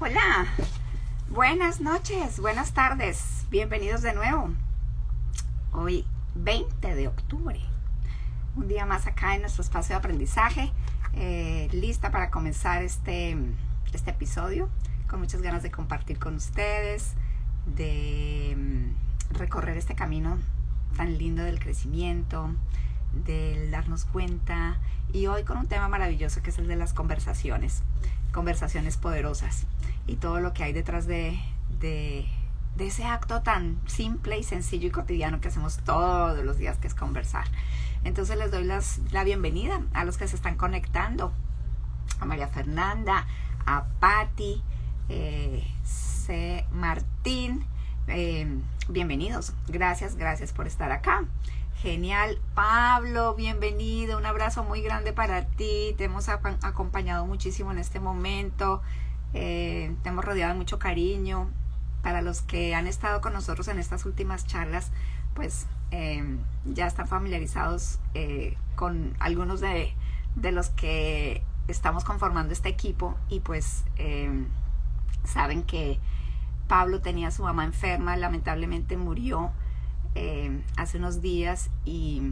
Hola, buenas noches, buenas tardes, bienvenidos de nuevo. Hoy 20 de octubre, un día más acá en nuestro espacio de aprendizaje, lista para comenzar este episodio, con muchas ganas de compartir con ustedes, de recorrer este camino tan lindo del crecimiento, del darnos cuenta, y hoy con un tema maravilloso que es el de las conversaciones poderosas y todo lo que hay detrás de ese acto tan simple y sencillo y cotidiano que hacemos todos los días, que es conversar. Entonces les doy la bienvenida a los que se están conectando, a María Fernanda, a Patti, C. Martín, bienvenidos, gracias por estar acá. Genial, Pablo, bienvenido, un abrazo muy grande para ti, te hemos acompañado muchísimo en este momento, te hemos rodeado de mucho cariño. Para los que han estado con nosotros en estas últimas charlas, pues ya están familiarizados con algunos de los que estamos conformando este equipo, y pues saben que Pablo tenía a su mamá enferma, lamentablemente murió hace unos días, y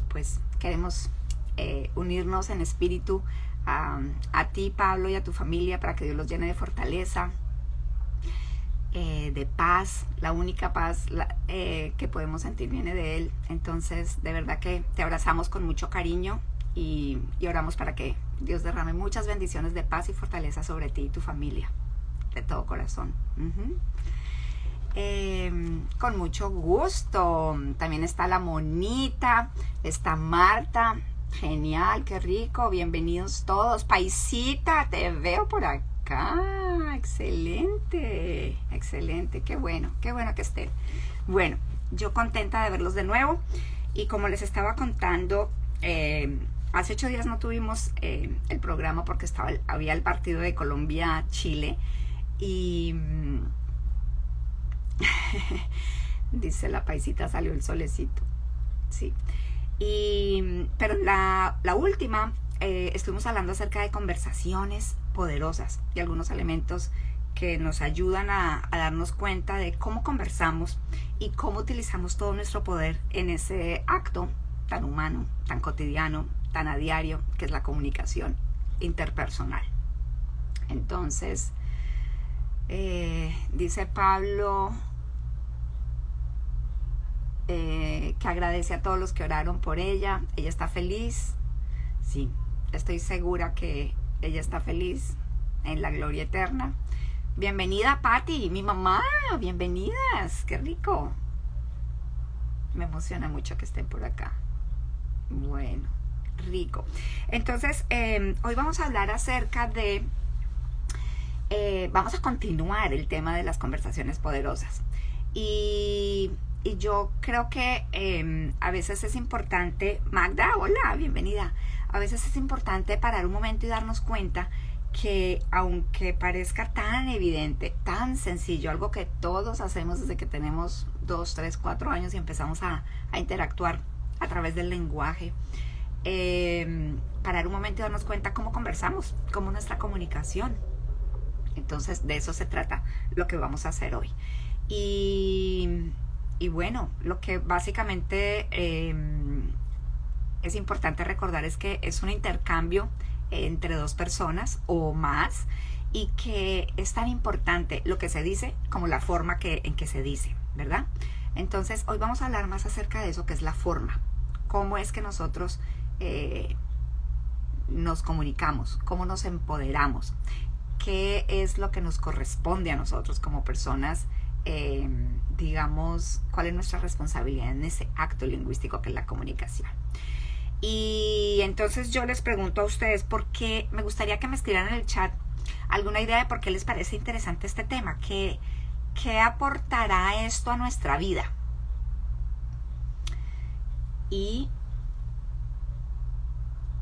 pues queremos unirnos en espíritu a ti, Pablo, y a tu familia, para que Dios los llene de fortaleza, de paz. La única paz que podemos sentir viene de Él. Entonces, de verdad que te abrazamos con mucho cariño y oramos para que Dios derrame muchas bendiciones de paz y fortaleza sobre ti y tu familia, de todo corazón. Con mucho gusto. También está la Monita, está Marta. Genial, qué rico, bienvenidos todos. Paisita, te veo por acá, excelente, qué bueno que estén. Bueno, yo contenta de verlos de nuevo, y como les estaba contando, hace 8 días no tuvimos el programa porque había el partido de Colombia-Chile, y dice la paisita, salió el solecito, sí. Pero la última, estuvimos hablando acerca de conversaciones poderosas y algunos elementos que nos ayudan a darnos cuenta de cómo conversamos y cómo utilizamos todo nuestro poder en ese acto tan humano, tan cotidiano, tan a diario, que es la comunicación interpersonal. Entonces, dice Pablo que agradece a todos los que oraron por ella. Ella está feliz. Sí, estoy segura que ella está feliz en la gloria eterna. Bienvenida, Patti, mi mamá, bienvenidas, qué rico. Me emociona mucho que estén por acá. Bueno, rico. Entonces, hoy vamos a hablar acerca de, vamos a continuar el tema de las conversaciones poderosas. Y yo creo que a veces es importante, Magda, hola, bienvenida. A veces es importante parar un momento y darnos cuenta que, aunque parezca tan evidente, tan sencillo, algo que todos hacemos desde que tenemos 2, 3, 4 años y empezamos a interactuar a través del lenguaje, parar un momento y darnos cuenta cómo conversamos, cómo nuestra comunicación. Entonces, de eso se trata lo que vamos a hacer hoy. Y bueno, lo que básicamente es importante recordar es que es un intercambio entre 2 personas o más, y que es tan importante lo que se dice como la forma en que se dice, ¿verdad? Entonces, hoy vamos a hablar más acerca de eso, que es la forma. Cómo es que nosotros nos comunicamos, cómo nos empoderamos, qué es lo que nos corresponde a nosotros como personas, digamos, cuál es nuestra responsabilidad en ese acto lingüístico que es la comunicación. Y entonces yo les pregunto a ustedes, porque me gustaría que me escribieran en el chat alguna idea de por qué les parece interesante este tema, qué aportará esto a nuestra vida. Y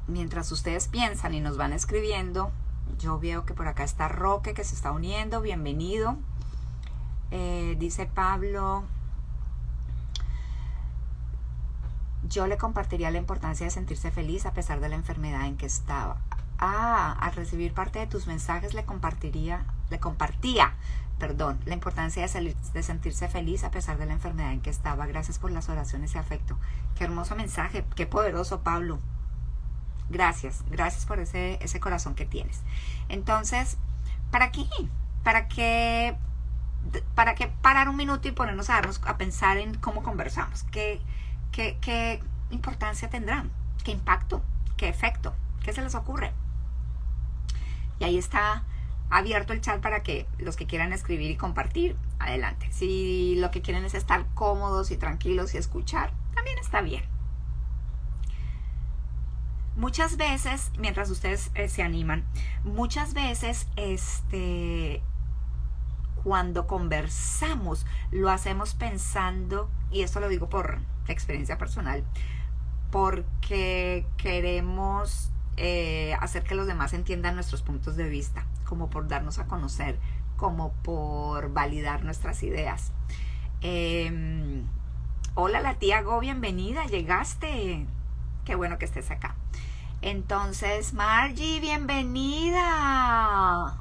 mientras ustedes piensan y nos van escribiendo, yo veo que por acá está Roque, que se está uniendo, bienvenido. Dice Pablo, yo le compartiría la importancia de sentirse feliz a pesar de la enfermedad en que estaba. Al recibir parte de tus mensajes le compartiría perdón, la importancia de sentirse feliz a pesar de la enfermedad en que estaba. Gracias por las oraciones y afecto. Qué hermoso mensaje, qué poderoso, Pablo. Gracias por ese corazón que tienes. Entonces, ¿para qué? ¿Para qué parar un minuto y ponernos a pensar en cómo conversamos? ¿Qué importancia tendrán? ¿Qué impacto? ¿Qué efecto? ¿Qué se les ocurre? Y ahí está abierto el chat para que los que quieran escribir y compartir, adelante. Si lo que quieren es estar cómodos y tranquilos y escuchar, también está bien. Muchas veces, mientras ustedes se animan, muchas veces cuando conversamos lo hacemos pensando, y esto lo digo por experiencia personal, porque queremos hacer que los demás entiendan nuestros puntos de vista, como por darnos a conocer, como por validar nuestras ideas. Hola, la tía Go, bienvenida, llegaste. Qué bueno que estés acá. Entonces, Margie, bienvenida.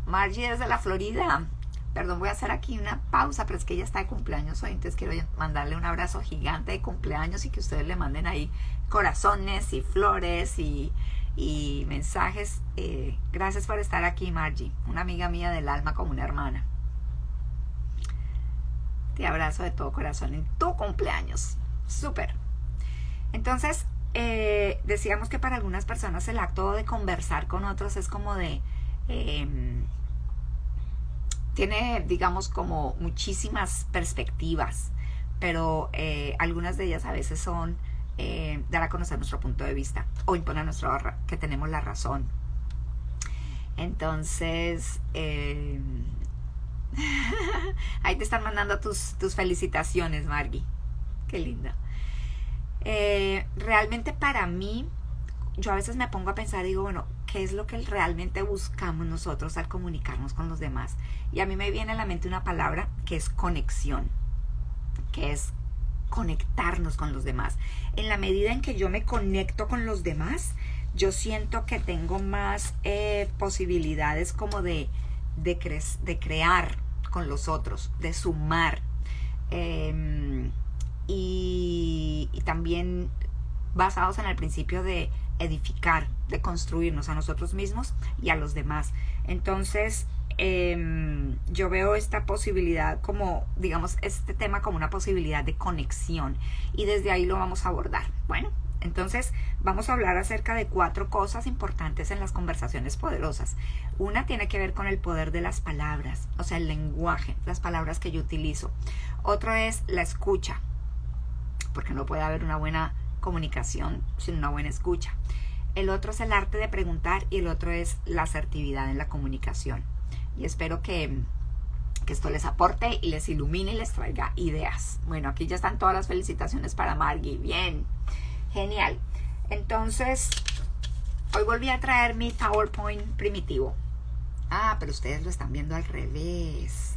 Margie desde la Florida. Perdón, voy a hacer aquí una pausa, pero es que ella está de cumpleaños hoy, entonces quiero mandarle un abrazo gigante de cumpleaños y que ustedes le manden ahí corazones y flores y mensajes. Gracias por estar aquí, Margie, una amiga mía del alma, como una hermana. Te abrazo de todo corazón en tu cumpleaños. Súper. Entonces, decíamos que para algunas personas el acto de conversar con otros es como de... tiene, digamos, como muchísimas perspectivas, pero algunas de ellas a veces son dar a conocer nuestro punto de vista o imponer que tenemos la razón. Entonces, ahí te están mandando tus felicitaciones, Margie. Qué linda. Realmente para mí, yo a veces me pongo a pensar, digo, bueno, ¿qué es lo que realmente buscamos nosotros al comunicarnos con los demás? Y a mí me viene a la mente una palabra que es conexión, que es conectarnos con los demás. En la medida en que yo me conecto con los demás, yo siento que tengo más posibilidades como de crear con los otros, de sumar. Y también basados en el principio de edificar, de construirnos a nosotros mismos y a los demás. Entonces, yo veo esta posibilidad como, digamos, este tema como una posibilidad de conexión y desde ahí lo vamos a abordar. Bueno, entonces vamos a hablar acerca de 4 cosas importantes en las conversaciones poderosas. Una tiene que ver con el poder de las palabras, o sea, el lenguaje, las palabras que yo utilizo. Otro es la escucha, porque no puede haber una buena comunicación sin una buena escucha. El otro es el arte de preguntar y el otro es la asertividad en la comunicación. Y espero que esto les aporte y les ilumine y les traiga ideas. Bueno, aquí ya están todas las felicitaciones para Margie. Bien, genial. Entonces, hoy volví a traer mi PowerPoint primitivo. Ah, pero ustedes lo están viendo al revés.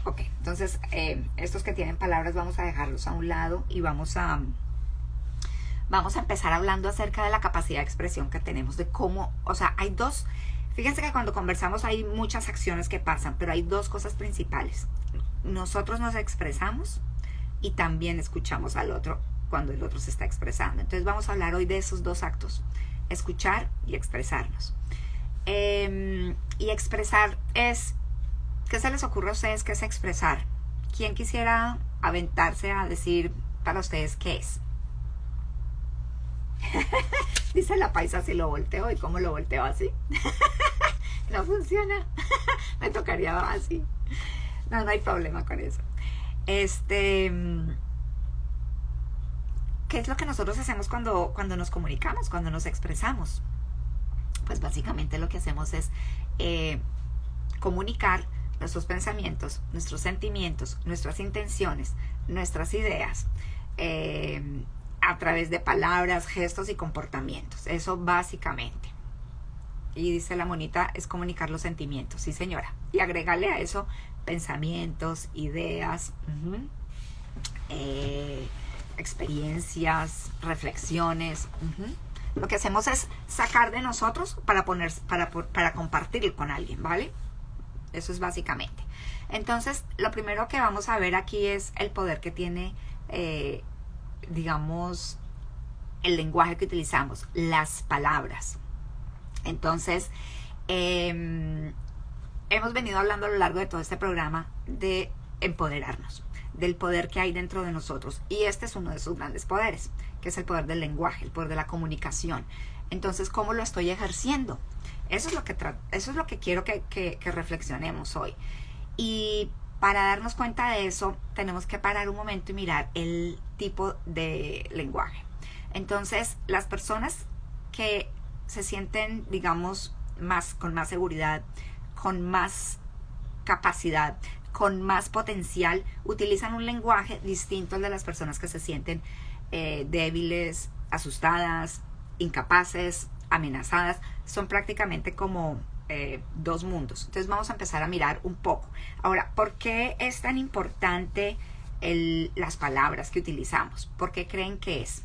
Ok, entonces estos que tienen palabras vamos a dejarlos a un lado y vamos a empezar hablando acerca de la capacidad de expresión que tenemos, de cómo, o sea, hay dos, fíjense que cuando conversamos hay muchas acciones que pasan, pero hay 2 cosas principales. Nosotros nos expresamos y también escuchamos al otro cuando el otro se está expresando. Entonces vamos a hablar hoy de esos 2 actos, escuchar y expresarnos. Y expresar es... ¿Qué se les ocurre a ustedes que es expresar? ¿Quién quisiera aventarse a decir para ustedes qué es? Dice la paisa, si lo volteo. ¿Y cómo lo volteo así? No funciona. Me tocaría así. No hay problema con eso. ¿Qué es lo que nosotros hacemos cuando nos comunicamos, cuando nos expresamos? Pues básicamente lo que hacemos es comunicar nuestros pensamientos, nuestros sentimientos, nuestras intenciones, nuestras ideas, a través de palabras, gestos y comportamientos. Eso básicamente. Y dice la monita, es comunicar los sentimientos. Sí, señora. Y agrégale a eso pensamientos, ideas, experiencias, reflexiones. lo que hacemos es sacar de nosotros para compartirlo con alguien, ¿vale? Eso es básicamente. Entonces, lo primero que vamos a ver aquí es el poder que tiene, digamos, el lenguaje que utilizamos, las palabras. Entonces, hemos venido hablando a lo largo de todo este programa de empoderarnos, del poder que hay dentro de nosotros. Y este es uno de sus grandes poderes, que es el poder del lenguaje, el poder de la comunicación. Entonces, ¿cómo lo estoy ejerciendo? Eso es lo que quiero que reflexionemos hoy. Y para darnos cuenta de eso, tenemos que parar un momento y mirar el tipo de lenguaje. Entonces, las personas que se sienten, digamos, con más seguridad, con más capacidad, con más potencial, utilizan un lenguaje distinto al de las personas que se sienten débiles, asustadas, incapaces, amenazadas. Son prácticamente como dos mundos. Entonces vamos a empezar a mirar un poco. Ahora, ¿por qué es tan importante las palabras que utilizamos? ¿Por qué creen que es?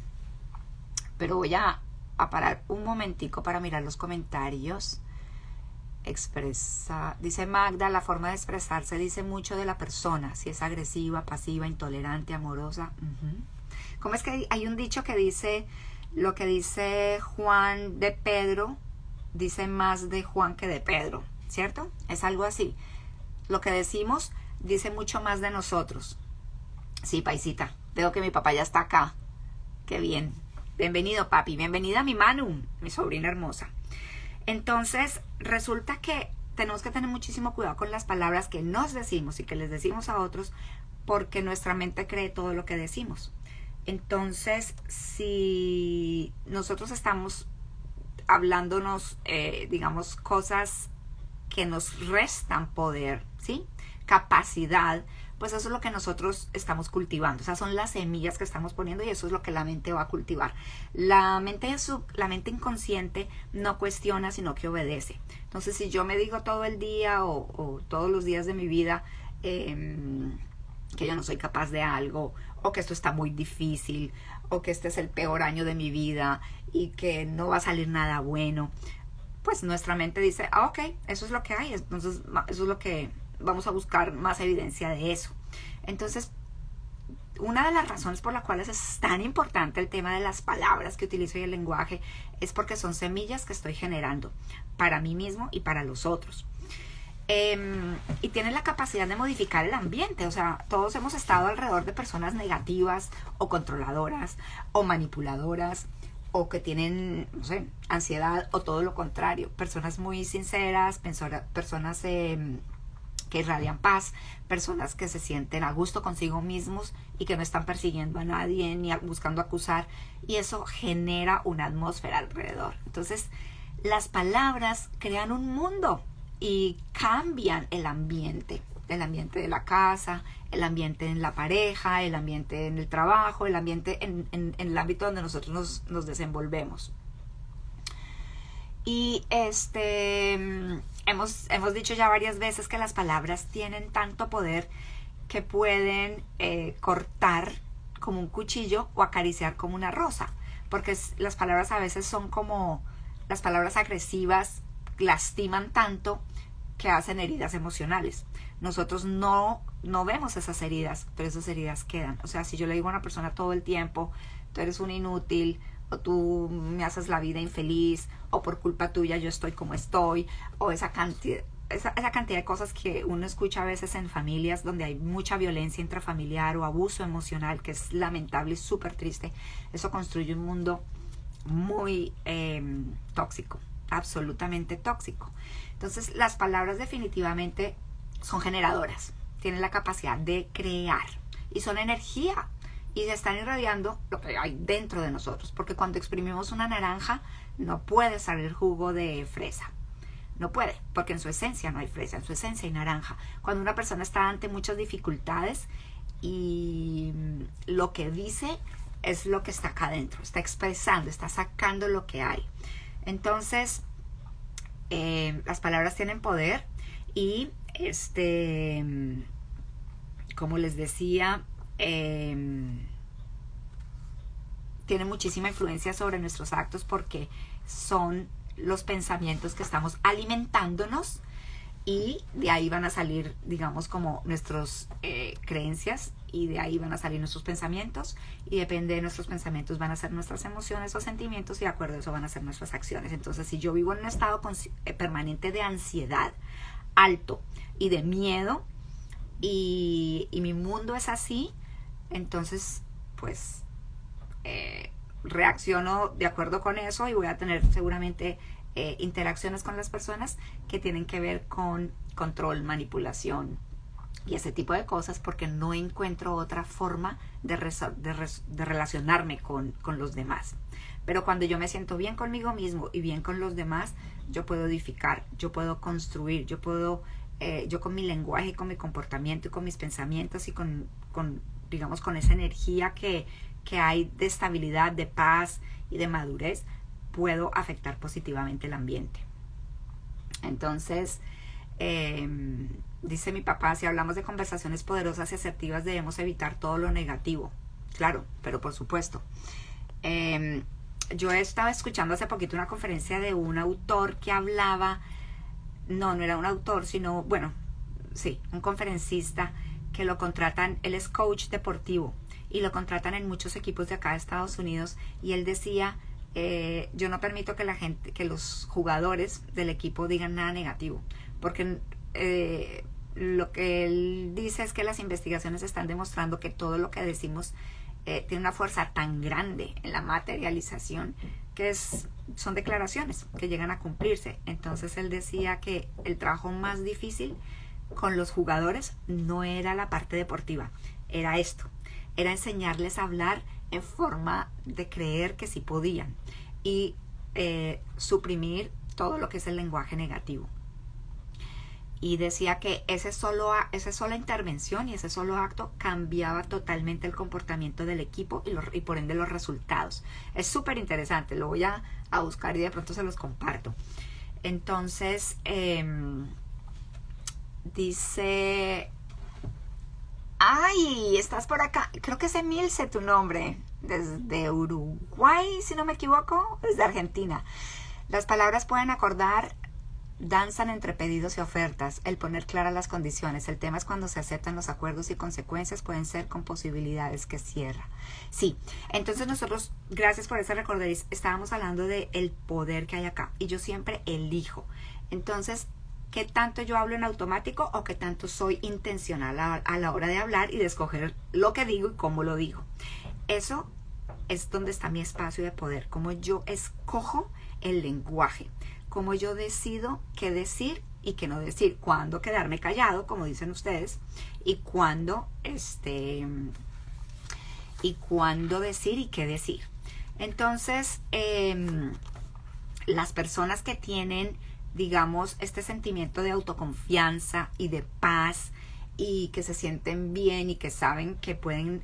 Pero voy a parar un momentico para mirar los comentarios. Dice Magda, la forma de expresarse dice mucho de la persona, si es agresiva, pasiva, intolerante, amorosa. ¿Cómo es que hay un dicho que dice, lo que dice Juan de Pedro, dice más de Juan que de Pedro, ¿cierto? Es algo así. Lo que decimos dice mucho más de nosotros. Sí, paisita, veo que mi papá ya está acá. Qué bien. Bienvenido, papi. Bienvenida mi Manu, mi sobrina hermosa. Entonces, resulta que tenemos que tener muchísimo cuidado con las palabras que nos decimos y que les decimos a otros, porque nuestra mente cree todo lo que decimos. Entonces, si nosotros estamos hablándonos, digamos, cosas que nos restan poder, ¿sí? Capacidad, pues eso es lo que nosotros estamos cultivando. O sea, son las semillas que estamos poniendo y eso es lo que la mente va a cultivar. La mente inconsciente no cuestiona, sino que obedece. Entonces, si yo me digo todo el día o todos los días de mi vida que yo no soy capaz de algo, o que esto está muy difícil, o que este es el peor año de mi vida y que no va a salir nada bueno, pues nuestra mente dice, ok, eso es lo que hay, entonces eso es lo que vamos a buscar, más evidencia de eso. Entonces, una de las razones por las cuales es tan importante el tema de las palabras que utilizo y el lenguaje es porque son semillas que estoy generando para mí mismo y para los otros. Y tienen la capacidad de modificar el ambiente. O sea, todos hemos estado alrededor de personas negativas o controladoras o manipuladoras o que tienen, no sé, ansiedad o todo lo contrario. Personas muy sinceras, personas que irradian paz, personas que se sienten a gusto consigo mismos y que no están persiguiendo a nadie ni buscando acusar, y eso genera una atmósfera alrededor. Entonces, las palabras crean un mundo y cambian el ambiente de la casa, el ambiente en la pareja, el ambiente en el trabajo, el ambiente en el ámbito donde nosotros nos desenvolvemos. Y hemos dicho ya varias veces que las palabras tienen tanto poder que pueden cortar como un cuchillo o acariciar como una rosa, porque las palabras a veces son como, las palabras agresivas lastiman tanto que hacen heridas emocionales. Nosotros no vemos esas heridas, pero esas heridas quedan. O sea, si yo le digo a una persona todo el tiempo, tú eres un inútil, o tú me haces la vida infeliz, o por culpa tuya yo estoy como estoy, o esa cantidad de cosas que uno escucha a veces en familias donde hay mucha violencia intrafamiliar o abuso emocional, que es lamentable y súper triste. Eso construye un mundo muy tóxico, absolutamente tóxico. Entonces, las palabras definitivamente son generadoras, tienen la capacidad de crear y son energía y se están irradiando lo que hay dentro de nosotros, porque cuando exprimimos una naranja no puede salir jugo de fresa, no puede, porque en su esencia no hay fresa, en su esencia hay naranja. Cuando una persona está ante muchas dificultades y lo que dice es lo que está acá adentro, está expresando, está sacando lo que hay. Entonces, las palabras tienen poder y como les decía, tienen muchísima influencia sobre nuestros actos porque son los pensamientos que estamos alimentándonos y de ahí van a salir, digamos, como nuestras creencias y de ahí van a salir nuestros pensamientos y depende de nuestros pensamientos van a ser nuestras emociones o sentimientos y de acuerdo a eso van a ser nuestras acciones. Entonces, si yo vivo en un estado permanente de ansiedad alto y de miedo y mi mundo es así, entonces, pues, reacciono de acuerdo con eso y voy a tener seguramente interacciones con las personas que tienen que ver con control, manipulación y ese tipo de cosas porque no encuentro otra forma de relacionarme con los demás. Pero cuando yo me siento bien conmigo mismo y bien con los demás, yo puedo edificar, yo puedo construir, yo puedo, yo con mi lenguaje, con mi comportamiento y con mis pensamientos y con digamos, con esa energía que hay de estabilidad, de paz y de madurez, puedo afectar positivamente el ambiente. Entonces, dice mi papá, si hablamos de conversaciones poderosas y asertivas debemos evitar todo lo negativo. Claro, pero por supuesto. Yo estaba escuchando hace poquito una conferencia de un autor que hablaba, no era un autor, sino, bueno, sí, un conferencista que lo contratan, él es coach deportivo y lo contratan en muchos equipos de acá de Estados Unidos y él decía, yo no permito que los jugadores del equipo digan nada negativo, porque lo que él dice es que las investigaciones están demostrando que todo lo que decimos tiene una fuerza tan grande en la materialización que son declaraciones que llegan a cumplirse. Entonces él decía que el trabajo más difícil con los jugadores no era la parte deportiva, era esto, era enseñarles a hablar en forma de creer que sí podían y suprimir todo lo que es el lenguaje negativo. Y decía que esa sola intervención y ese solo acto cambiaba totalmente el comportamiento del equipo y por ende los resultados. Es súper interesante, lo voy a buscar y de pronto se los comparto. Entonces, dice... ¡Ay! Estás por acá. Creo que es Emilce tu nombre. Desde Uruguay, si no me equivoco. Desde Argentina. Las palabras pueden acordar, danzan entre pedidos y ofertas. El poner claras las condiciones. El tema es cuando se aceptan los acuerdos y consecuencias pueden ser con posibilidades que cierra. Sí. Entonces nosotros, gracias por ese recorderis, estábamos hablando del poder que hay acá. Y yo siempre elijo. Entonces, ¿qué tanto yo hablo en automático o qué tanto soy intencional a la hora de hablar y de escoger lo que digo y cómo lo digo? Eso es donde está mi espacio de poder, cómo yo escojo el lenguaje, cómo yo decido qué decir y qué no decir, cuándo quedarme callado, como dicen ustedes, y cuándo decir y qué decir. Entonces, las personas que tienen, digamos, este sentimiento de autoconfianza y de paz y que se sienten bien y que saben que pueden,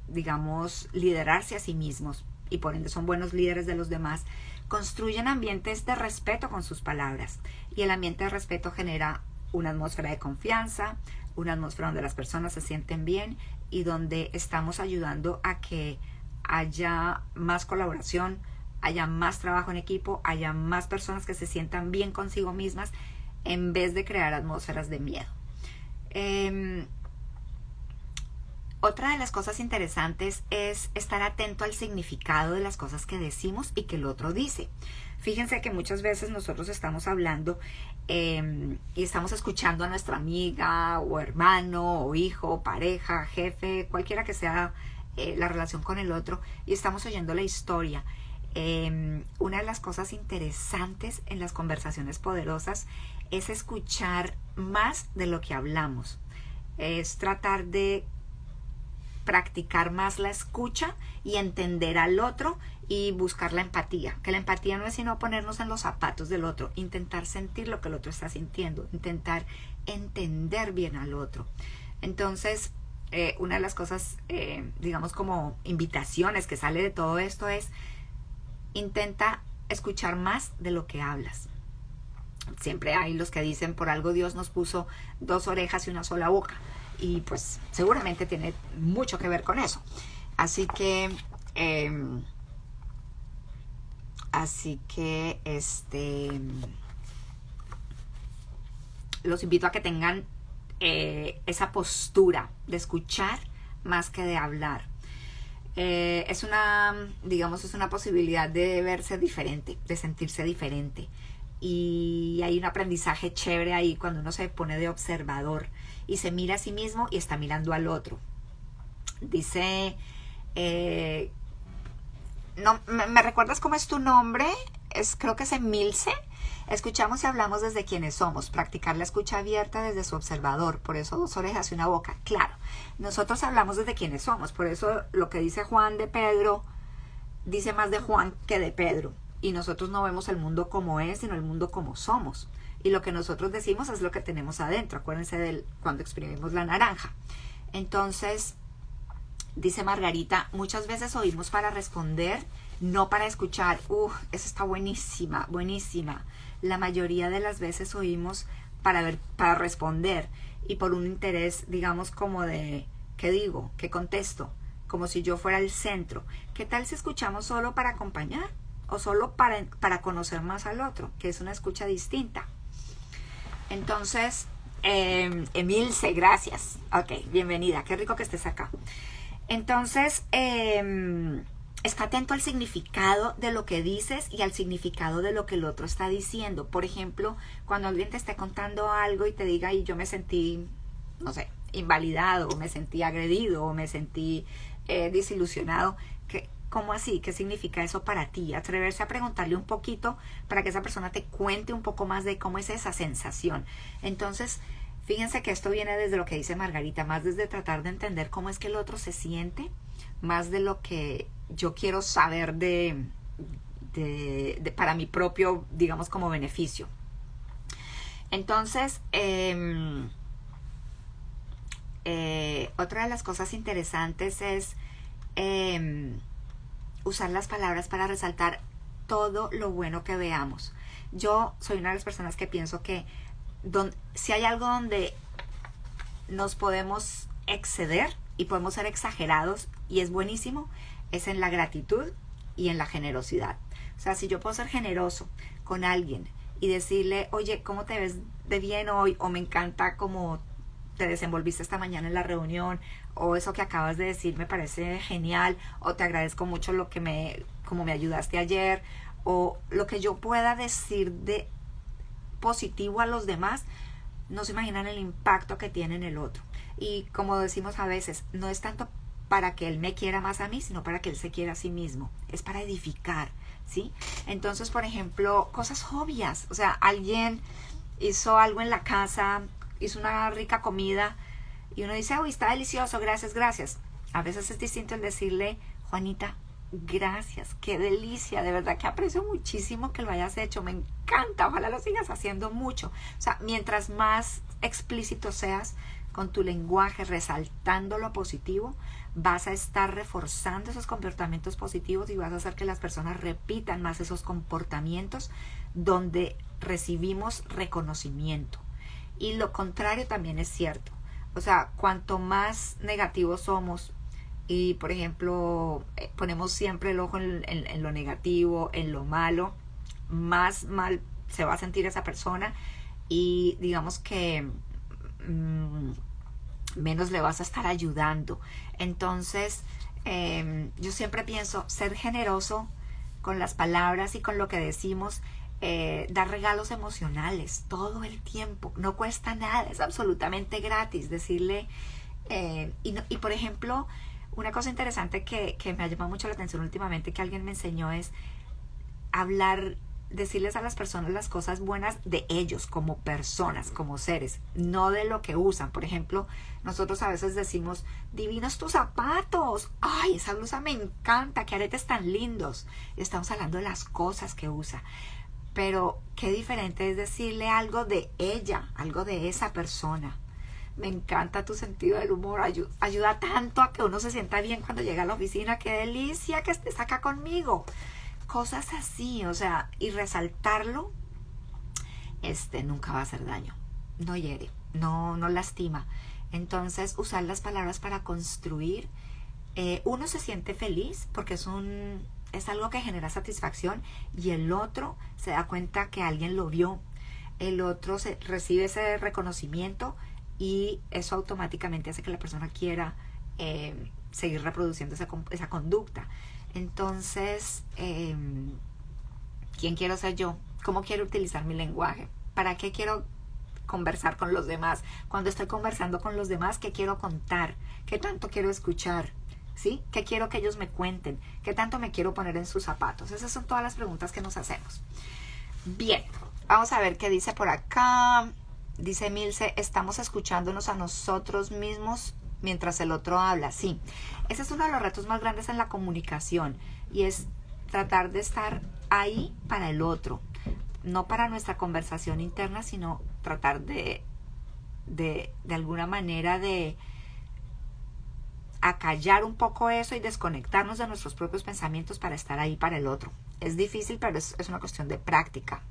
digamos, liderarse a sí mismos y por ende son buenos líderes de los demás, construyen ambientes de respeto con sus palabras y el ambiente de respeto genera una atmósfera de confianza, una atmósfera donde las personas se sienten bien y donde estamos ayudando a que haya más colaboración, haya más trabajo en equipo, haya más personas que se sientan bien consigo mismas en vez de crear atmósferas de miedo. Otra de las cosas interesantes es estar atento al significado de las cosas que decimos y que el otro dice. Fíjense que muchas veces nosotros estamos hablando y estamos escuchando a nuestra amiga o hermano o hijo o pareja, jefe, cualquiera que sea la relación con el otro y estamos oyendo la historia. Una de las cosas interesantes en las conversaciones poderosas es escuchar más de lo que hablamos. Es tratar de practicar más la escucha y entender al otro y buscar la empatía. Que la empatía no es sino ponernos en los zapatos del otro, intentar sentir lo que el otro está sintiendo, intentar entender bien al otro. Entonces, una de las cosas, digamos como invitaciones que sale de todo esto es intenta escuchar más de lo que hablas. Siempre hay los que dicen por algo Dios nos puso 2 orejas y una sola boca y pues seguramente tiene mucho que ver con eso. Así que Así que los invito a que tengan esa postura de escuchar más que de hablar. Es una posibilidad de verse diferente, de sentirse diferente. Y hay un aprendizaje chévere ahí cuando uno se pone de observador y se mira a sí mismo y está mirando al otro. Dice, no, ¿me recuerdas cómo es tu nombre? Creo que es Emilce. Escuchamos y hablamos desde quienes somos. Practicar la escucha abierta desde su observador. Por eso 2 orejas y una boca. Claro, nosotros hablamos desde quienes somos. Por eso lo que dice Juan de Pedro, dice más de Juan que de Pedro. Y nosotros no vemos el mundo como es, sino el mundo como somos. Y lo que nosotros decimos es lo que tenemos adentro. Acuérdense de cuando exprimimos la naranja. Entonces, dice Margarita, muchas veces oímos para responder, no para escuchar. Esa está buenísima, buenísima. La mayoría de las veces oímos para responder y por un interés, digamos, como de, ¿qué digo? ¿Qué contesto? Como si yo fuera el centro. ¿Qué tal si escuchamos solo para acompañar? O solo para conocer más al otro, que es una escucha distinta. Entonces, Emilce, gracias. Ok, bienvenida, qué rico que estés acá. Entonces, está atento al significado de lo que dices y al significado de lo que el otro está diciendo. Por ejemplo, cuando alguien te esté contando algo y te diga, y yo me sentí, no sé, invalidado, o me sentí agredido, o me sentí desilusionado, ¿cómo así? ¿Qué significa eso para ti? Atreverse a preguntarle un poquito para que esa persona te cuente un poco más de cómo es esa sensación. Entonces, fíjense que esto viene desde lo que dice Margarita, más desde tratar de entender cómo es que el otro se siente, más de lo que yo quiero saber para mi propio, digamos, como beneficio. Entonces, otra de las cosas interesantes es usar las palabras para resaltar todo lo bueno que veamos. Yo soy una de las personas que pienso que si hay algo donde nos podemos exceder y podemos ser exagerados y es buenísimo, es en la gratitud y en la generosidad. O sea, si yo puedo ser generoso con alguien y decirle, oye, ¿cómo te ves de bien hoy? O me encanta cómo te desenvolviste esta mañana en la reunión, o eso que acabas de decir me parece genial, o te agradezco mucho como me ayudaste ayer, o lo que yo pueda decir de positivo a los demás, no se imaginan el impacto que tiene en el otro. Y como decimos a veces, no es tanto para que él me quiera más a mí, sino para que él se quiera a sí mismo. Es para edificar, ¿sí? Entonces, por ejemplo, cosas obvias. O sea, alguien hizo algo en la casa, hizo una rica comida y uno dice, uy, está delicioso, gracias, gracias. A veces es distinto el decirle, Juanita, gracias, qué delicia, de verdad que aprecio muchísimo que lo hayas hecho, me encanta, ojalá lo sigas haciendo mucho. O sea, mientras más explícito seas con tu lenguaje, resaltando lo positivo, vas a estar reforzando esos comportamientos positivos y vas a hacer que las personas repitan más esos comportamientos donde recibimos reconocimiento. Y lo contrario también es cierto. O sea, cuanto más negativos somos y, por ejemplo, ponemos siempre el ojo en lo negativo, en lo malo, más mal se va a sentir esa persona y digamos que menos le vas a estar ayudando. Entonces, yo siempre pienso, ser generoso con las palabras y con lo que decimos, dar regalos emocionales todo el tiempo, no cuesta nada, es absolutamente gratis. Decirle, y por ejemplo, una cosa interesante que me ha llamado mucho la atención últimamente que alguien me enseñó es decirles a las personas las cosas buenas de ellos como personas, como seres, no de lo que usan. Por ejemplo, nosotros a veces decimos, divinos tus zapatos, ay, esa blusa me encanta, qué aretes tan lindos. Estamos hablando de las cosas que usa. Pero qué diferente es decirle algo de ella, algo de esa persona. Me encanta tu sentido del humor, ayuda tanto a que uno se sienta bien cuando llega a la oficina. Qué delicia que estés acá conmigo. Cosas así, o sea, y resaltarlo, nunca va a hacer daño. No hiere, no lastima. Entonces, usar las palabras para construir uno se siente feliz porque es algo que genera satisfacción, y el otro se da cuenta que alguien lo vio, el otro recibe ese reconocimiento, y eso automáticamente hace que la persona quiera seguir reproduciendo esa conducta. Entonces, ¿quién quiero ser yo? ¿Cómo quiero utilizar mi lenguaje? ¿Para qué quiero conversar con los demás? Cuando estoy conversando con los demás, ¿qué quiero contar? ¿Qué tanto quiero escuchar? ¿Sí? ¿Qué quiero que ellos me cuenten? ¿Qué tanto me quiero poner en sus zapatos? Esas son todas las preguntas que nos hacemos. Bien, vamos a ver qué dice por acá. Dice Milce, estamos escuchándonos a nosotros mismos mientras el otro habla. Sí, ese es uno de los retos más grandes en la comunicación, y es tratar de estar ahí para el otro, no para nuestra conversación interna, sino tratar de alguna manera de acallar un poco eso y desconectarnos de nuestros propios pensamientos para estar ahí para el otro. Es difícil, pero es una cuestión de práctica.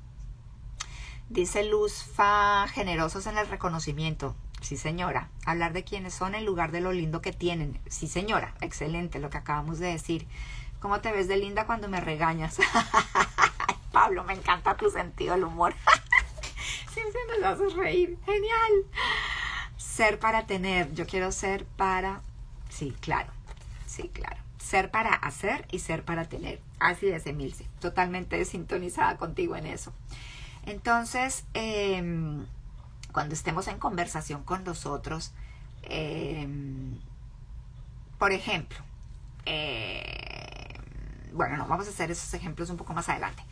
Dice Luzfa, generosos en el reconocimiento. Sí, señora. Hablar de quiénes son en lugar de lo lindo que tienen. Sí, señora. Excelente lo que acabamos de decir. ¿Cómo te ves de linda cuando me regañas? Pablo, me encanta tu sentido del humor. Siempre nos haces reír. Genial. Ser para tener. Yo quiero ser para... Sí, claro. Sí, claro. Ser para hacer y ser para tener. Así es, Emilce. Totalmente sintonizada contigo en eso. Entonces, cuando estemos en conversación con los otros, por ejemplo, bueno, no, vamos a hacer esos ejemplos un poco más adelante.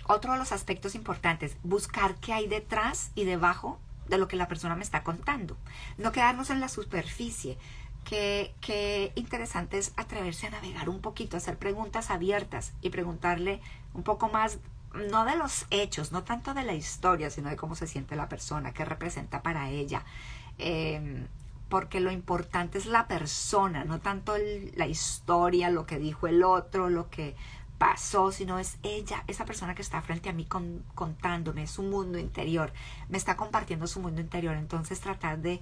Otro de los aspectos importantes, buscar qué hay detrás y debajo de lo que la persona me está contando. No quedarnos en la superficie. Qué interesante es atreverse a navegar un poquito, hacer preguntas abiertas y preguntarle un poco más, no de los hechos, no tanto de la historia, sino de cómo se siente la persona, qué representa para ella. Porque lo importante es la persona, no tanto la historia, lo que dijo el otro, lo que pasó, sino es ella, esa persona que está frente a mí contándome su mundo interior, me está compartiendo su mundo interior. Entonces tratar de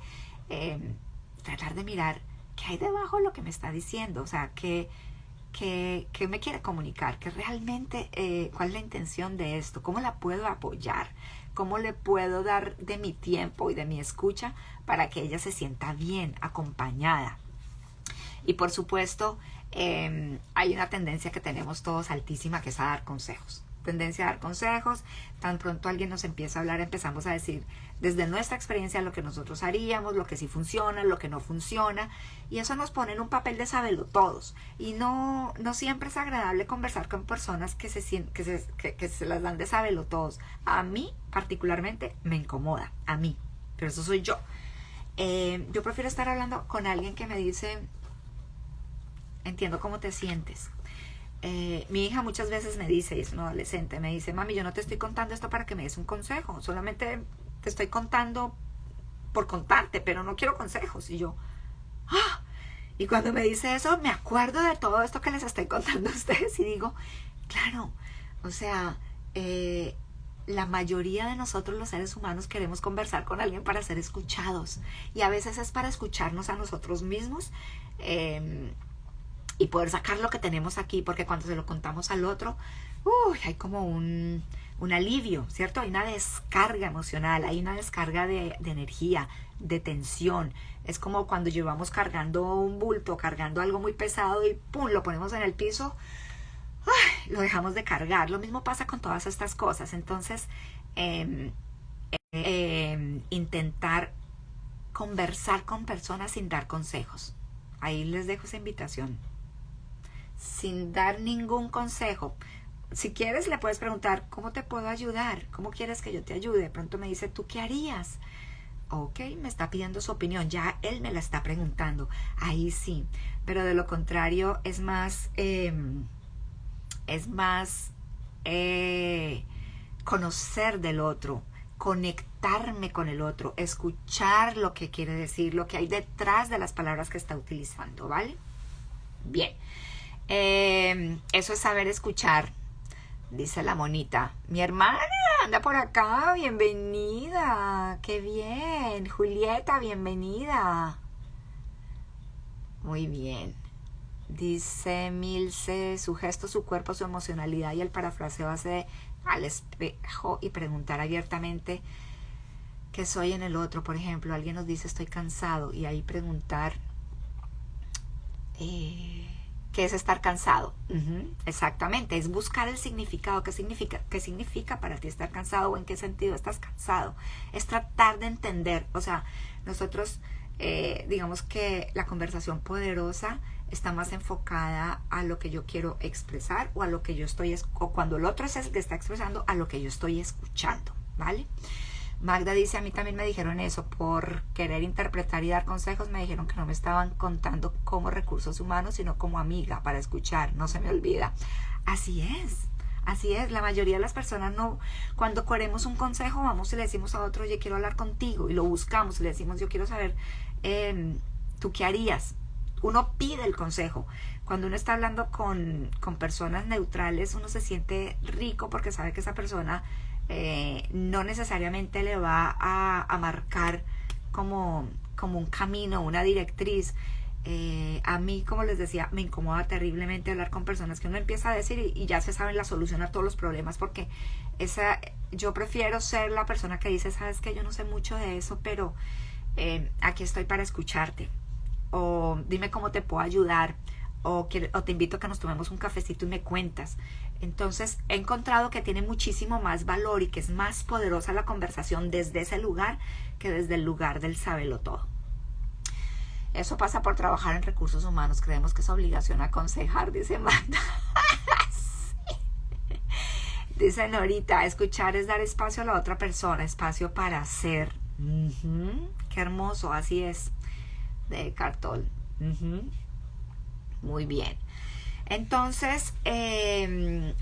mirar qué hay debajo de lo que me está diciendo, o sea, qué me quiere comunicar, que realmente, cuál es la intención de esto, cómo la puedo apoyar, cómo le puedo dar de mi tiempo y de mi escucha para que ella se sienta bien, acompañada. Y por supuesto, hay una tendencia que tenemos todos altísima, que es a dar consejos. Tendencia a dar consejos, tan pronto alguien nos empieza a hablar, empezamos a decir desde nuestra experiencia lo que nosotros haríamos, lo que sí funciona, lo que no funciona, y eso nos pone en un papel de sabelotodos. Y no siempre es agradable conversar con personas que se las dan de sabelotodos. A mí particularmente me incomoda, a mí, pero eso soy yo. Yo prefiero estar hablando con alguien que me dice, entiendo cómo te sientes. Mi hija muchas veces me dice, y es una adolescente, me dice, mami, yo no te estoy contando esto para que me des un consejo, solamente te estoy contando por contarte, pero no quiero consejos. Y yo, ¡ah! Y cuando me dice eso, me acuerdo de todo esto que les estoy contando a ustedes y digo, claro, o sea, la mayoría de nosotros los seres humanos queremos conversar con alguien para ser escuchados, y a veces es para escucharnos a nosotros mismos, y poder sacar lo que tenemos aquí, porque cuando se lo contamos al otro, hay como un alivio, ¿cierto? Hay una descarga emocional, hay una descarga de energía, de tensión. Es como cuando llevamos cargando un bulto, cargando algo muy pesado y ¡pum!, lo ponemos en el piso, lo dejamos de cargar. Lo mismo pasa con todas estas cosas. Entonces, intentar conversar con personas sin dar consejos. Ahí les dejo esa invitación. Sin dar ningún consejo. Si quieres, le puedes preguntar, ¿cómo te puedo ayudar? ¿Cómo quieres que yo te ayude? De pronto me dice, ¿tú qué harías? Ok, me está pidiendo su opinión, ya él me la está preguntando. Ahí sí, pero de lo contrario es más conocer del otro, conectarme con el otro, escuchar lo que quiere decir, lo que hay detrás de las palabras que está utilizando, ¿vale? Bien, eso es saber escuchar, dice la monita. Mi hermana anda por acá, bienvenida, qué bien. Julieta, bienvenida. Muy bien. Dice Milce, su gesto, su cuerpo, su emocionalidad y el parafraseo hace al espejo y preguntar abiertamente qué soy en el otro. Por ejemplo, alguien nos dice estoy cansado y ahí preguntar qué es estar cansado. Exactamente, es buscar el significado. ¿Qué significa para ti estar cansado o en qué sentido estás cansado? Es tratar de entender. O sea, nosotros digamos que la conversación poderosa está más enfocada a lo que yo quiero expresar o a lo que yo estoy, o cuando el otro es el que está expresando, a lo que yo estoy escuchando, ¿vale? Magda dice, a mí también me dijeron eso, por querer interpretar y dar consejos, me dijeron que no me estaban contando como recursos humanos, sino como amiga para escuchar, no se me olvida. Así es, la mayoría de las personas no, cuando queremos un consejo, vamos y le decimos a otro, oye, quiero hablar contigo, y lo buscamos, y le decimos, yo quiero saber, ¿tú qué harías? Uno pide el consejo. Cuando uno está hablando con personas neutrales, uno se siente rico porque sabe que esa persona no necesariamente le va a marcar como un camino, una directriz. A mí, como les decía, me incomoda terriblemente hablar con personas que uno empieza a decir y ya se saben la solución a todos los problemas, porque yo prefiero ser la persona que dice, sabes que yo no sé mucho de eso, pero aquí estoy para escucharte, o dime cómo te puedo ayudar, o te invito a que nos tomemos un cafecito y me cuentas. Entonces he encontrado que tiene muchísimo más valor y que es más poderosa la conversación desde ese lugar que desde el lugar del sábelo todo. Eso pasa por trabajar en recursos humanos. Creemos que es obligación aconsejar, dice Magda. Sí. Dice Norita, escuchar es dar espacio a la otra persona, espacio para hacer. Qué hermoso, así es. De Cartol. Muy bien. Entonces,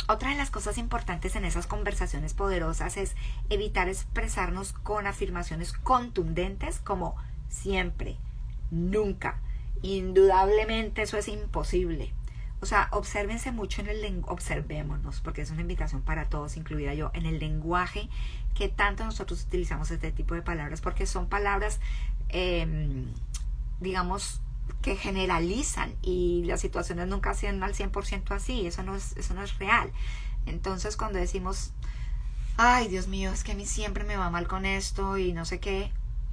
otra de las cosas importantes en esas conversaciones poderosas es evitar expresarnos con afirmaciones contundentes como siempre, nunca, indudablemente, eso es imposible. O sea, obsérvense mucho en el lenguaje, observémonos, porque es una invitación para todos, incluida yo, en el lenguaje que tanto nosotros utilizamos este tipo de palabras, porque son palabras, digamos, que generalizan y las situaciones nunca son al 100% así, eso no es real. Entonces cuando decimos, ay Dios mío, es que a mí siempre me va mal con esto y no sé qué,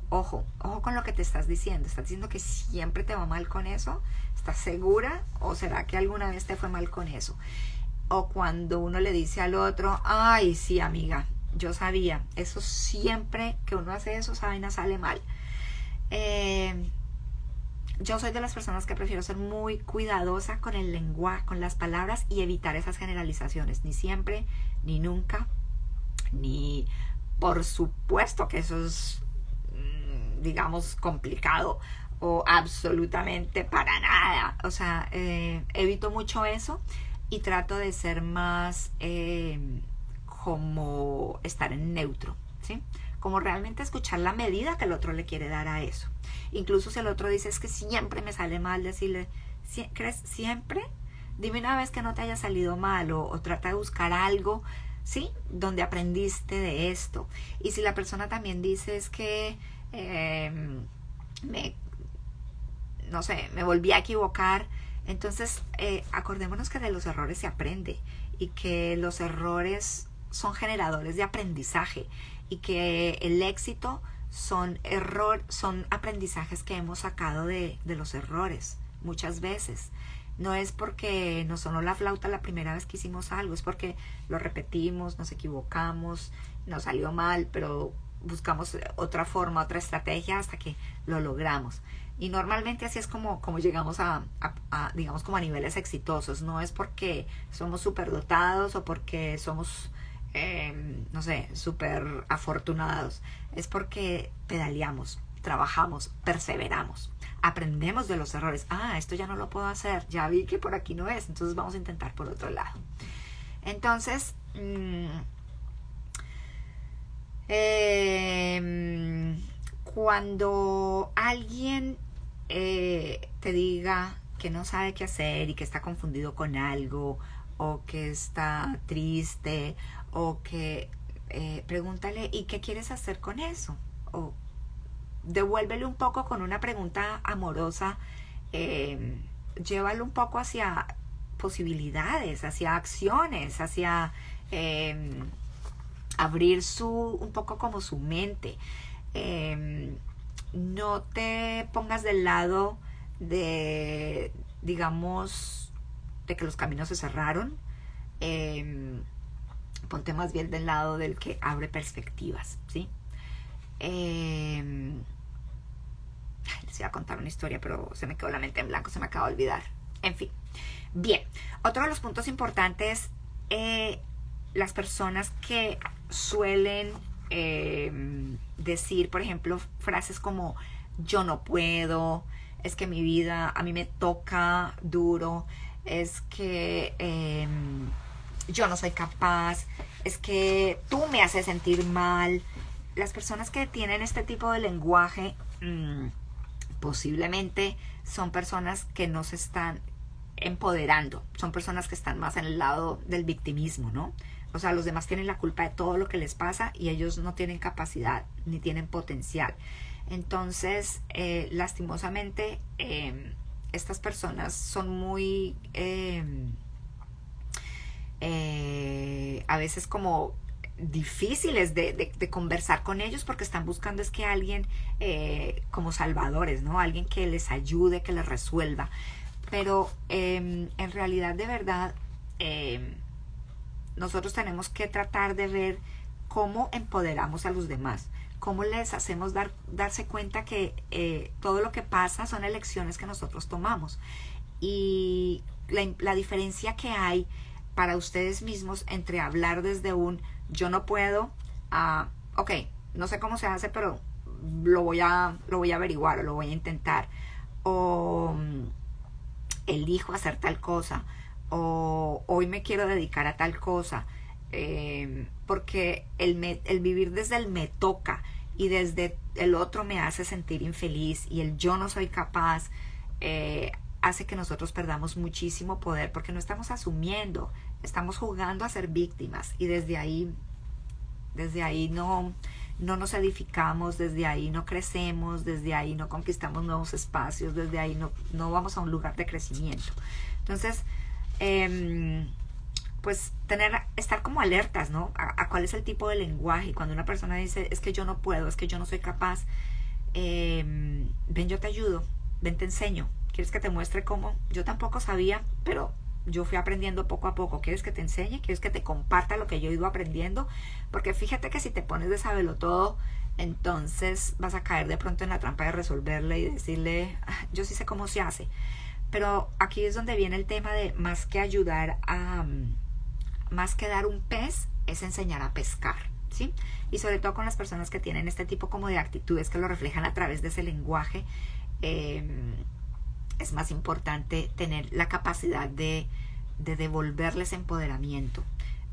ojo con lo que te estás diciendo que siempre te va mal con eso, ¿estás segura? ¿O será que alguna vez te fue mal con eso? O cuando uno le dice al otro, ay sí amiga, yo sabía, eso siempre que uno hace eso, esa vaina sale mal. Yo soy de las personas que prefiero ser muy cuidadosa con el lenguaje, con las palabras y evitar esas generalizaciones. Ni siempre, ni nunca, ni por supuesto que eso es, digamos, complicado o absolutamente para nada. O sea, evito mucho eso y trato de ser más como estar en neutro, ¿sí? Como realmente escuchar la medida que el otro le quiere dar a eso. Incluso si el otro dice, es que siempre me sale mal, decirle, ¿crees siempre? Dime una vez que no te haya salido mal, o trata de buscar algo, ¿sí? Donde aprendiste de esto. Y si la persona también dice, es que no sé, me volví a equivocar, entonces acordémonos que de los errores se aprende y que los errores son generadores de aprendizaje y que el éxito son aprendizajes que hemos sacado de los errores muchas veces. No es porque nos sonó la flauta la primera vez que hicimos algo, es porque lo repetimos, nos equivocamos, nos salió mal, pero buscamos otra forma, otra estrategia hasta que lo logramos. Y normalmente así es como llegamos a digamos, como a niveles exitosos. No es porque somos superdotados o porque somos no sé, súper afortunados, es porque pedaleamos, trabajamos, perseveramos, aprendemos de los errores. Esto ya no lo puedo hacer, ya vi que por aquí no es, entonces vamos a intentar por otro lado. Entonces cuando alguien te diga que no sabe qué hacer y que está confundido con algo, o que está triste, o que pregúntale, ¿y qué quieres hacer con eso? O devuélvele un poco con una pregunta amorosa llévalo un poco hacia posibilidades, hacia acciones, hacia abrir un poco como su mente. No te pongas del lado de, digamos, de que los caminos se cerraron. Ponte más bien del lado del que abre perspectivas, ¿sí? Les iba a contar una historia, pero se me quedó la mente en blanco, se me acaba de olvidar. En fin. Bien, otro de los puntos importantes, las personas que suelen decir, por ejemplo, frases como yo no puedo, es que mi vida a mí me toca duro, es que yo no soy capaz, es que tú me haces sentir mal. Las personas que tienen este tipo de lenguaje posiblemente son personas que no se están empoderando, son personas que están más en el lado del victimismo, ¿no? O sea, los demás tienen la culpa de todo lo que les pasa y ellos no tienen capacidad ni tienen potencial. Entonces, lastimosamente, estas personas son muy, a veces como difíciles de conversar con ellos porque están buscando es que alguien como salvadores, ¿no? Alguien que les ayude, que les resuelva. Pero en realidad, de verdad, nosotros tenemos que tratar de ver cómo empoderamos a los demás, cómo les hacemos darse cuenta que todo lo que pasa son elecciones que nosotros tomamos. Y la diferencia que hay para ustedes mismos entre hablar desde un yo no puedo a, ok, no sé cómo se hace, pero lo voy a averiguar o lo voy a intentar. O elijo hacer tal cosa, o hoy me quiero dedicar a tal cosa, porque el vivir desde el me toca y desde el otro me hace sentir infeliz y el yo no soy capaz, hace que nosotros perdamos muchísimo poder porque no estamos asumiendo, estamos jugando a ser víctimas y desde ahí no nos edificamos, desde ahí no crecemos, desde ahí no conquistamos nuevos espacios, desde ahí no vamos a un lugar de crecimiento. Entonces, pues estar como alertas, ¿no? A cuál es el tipo de lenguaje. Cuando una persona dice, es que yo no puedo, es que yo no soy capaz, ven, yo te ayudo, ven, te enseño. ¿Quieres que te muestre cómo? Yo tampoco sabía, pero yo fui aprendiendo poco a poco. ¿Quieres que te enseñe? ¿Quieres que te comparta lo que yo he ido aprendiendo? Porque fíjate que si te pones de sabelotodo, entonces vas a caer de pronto en la trampa de resolverle y decirle, yo sí sé cómo se hace. Pero aquí es donde viene el tema de más que ayudar más que dar un pez, es enseñar a pescar, ¿sí? Y sobre todo con las personas que tienen este tipo como de actitudes que lo reflejan a través de ese lenguaje, es más importante tener la capacidad de devolverles empoderamiento,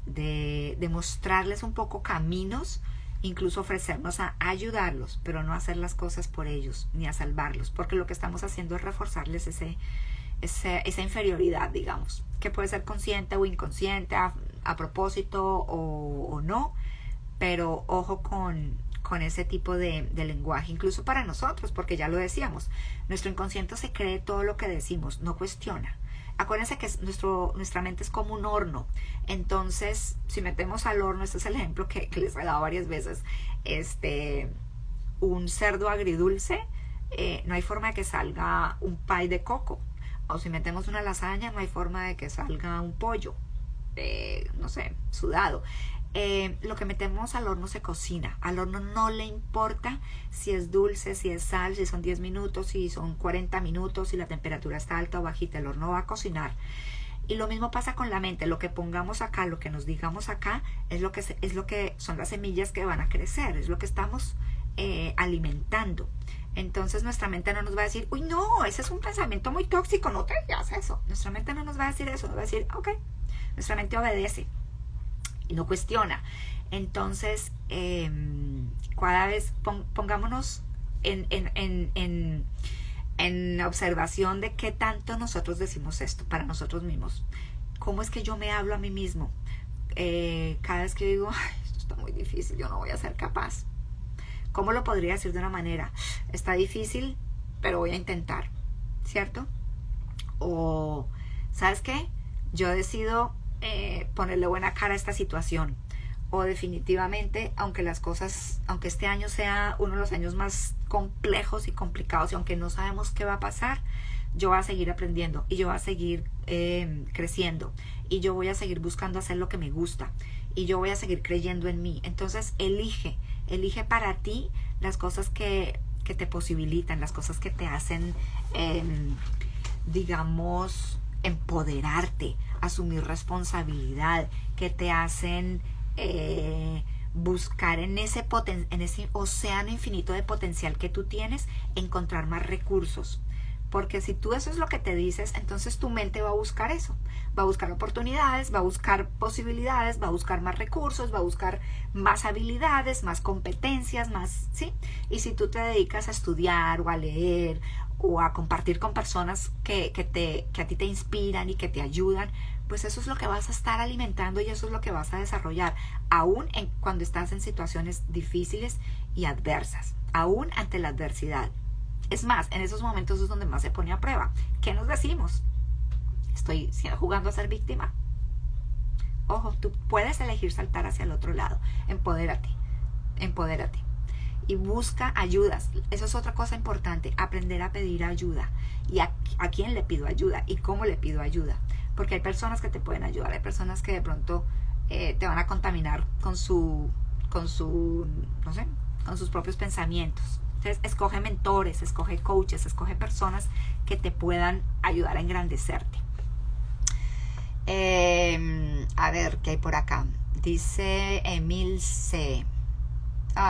de mostrarles un poco caminos, incluso ofrecernos a ayudarlos, pero no hacer las cosas por ellos, ni a salvarlos, porque lo que estamos haciendo es reforzarles esa inferioridad, digamos, que puede ser consciente o inconsciente, a propósito o no, pero ojo con ese tipo de lenguaje, incluso para nosotros, porque ya lo decíamos, nuestro inconsciente se cree todo lo que decimos, no cuestiona. Acuérdense que nuestra mente es como un horno, entonces si metemos al horno, este es el ejemplo que les he dado varias veces, un cerdo agridulce, no hay forma de que salga un pie de coco, o si metemos una lasaña, no hay forma de que salga un pollo, no sé, sudado. Lo que metemos al horno se cocina. Al horno no le importa si es dulce, si es sal, si son 10 minutos, si son 40 minutos, si la temperatura está alta o bajita. El horno va a cocinar. Y lo mismo pasa con la mente. Lo que pongamos acá, lo que nos digamos acá, es lo que son las semillas que van a crecer. Es lo que estamos alimentando. Entonces nuestra mente no nos va a decir, uy, no, ese es un pensamiento muy tóxico, no te digas eso. Nuestra mente no nos va a decir eso, nos va a decir, ok. Nuestra mente obedece y no cuestiona. Entonces, cada vez pongámonos en observación de qué tanto nosotros decimos esto para nosotros mismos. ¿Cómo es que yo me hablo a mí mismo? Cada vez que digo, ay, esto está muy difícil, yo no voy a ser capaz. ¿Cómo lo podría decir de una manera? Está difícil, pero voy a intentar. ¿cierto? O, ¿sabes qué? Yo decido ponerle buena cara a esta situación. O definitivamente, aunque este año sea uno de los años más complejos y complicados, y aunque no sabemos qué va a pasar, yo voy a seguir aprendiendo y yo voy a seguir creciendo y yo voy a seguir buscando hacer lo que me gusta y yo voy a seguir creyendo en mí. Entonces elige para ti las cosas que te posibilitan, las cosas que te hacen, digamos, empoderarte, asumir responsabilidad, que te hacen buscar en ese océano infinito de potencial que tú tienes, encontrar más recursos. Porque si tú eso es lo que te dices, entonces tu mente va a buscar eso, va a buscar oportunidades, va a buscar posibilidades, va a buscar más recursos, va a buscar más habilidades, más competencias, más, ¿sí? Y si tú te dedicas a estudiar o a leer o a compartir con personas que a ti te inspiran y que te ayudan, pues eso es lo que vas a estar alimentando y eso es lo que vas a desarrollar, aún cuando estás en situaciones difíciles y adversas, aún ante la adversidad. Es más, en esos momentos es donde más se pone a prueba. ¿Qué nos decimos? ¿Estoy jugando a ser víctima? Ojo, tú puedes elegir saltar hacia el otro lado. Empodérate, empodérate. Y busca ayudas. Eso es otra cosa importante, aprender a pedir ayuda. ¿Y a quién le pido ayuda? ¿Y cómo le pido ayuda? Porque hay personas que te pueden ayudar, hay personas que de pronto te van a contaminar con sus propios pensamientos. Entonces, escoge mentores, escoge coaches, escoge personas que te puedan ayudar a engrandecerte. A ver, ¿qué hay por acá? Dice Emil C.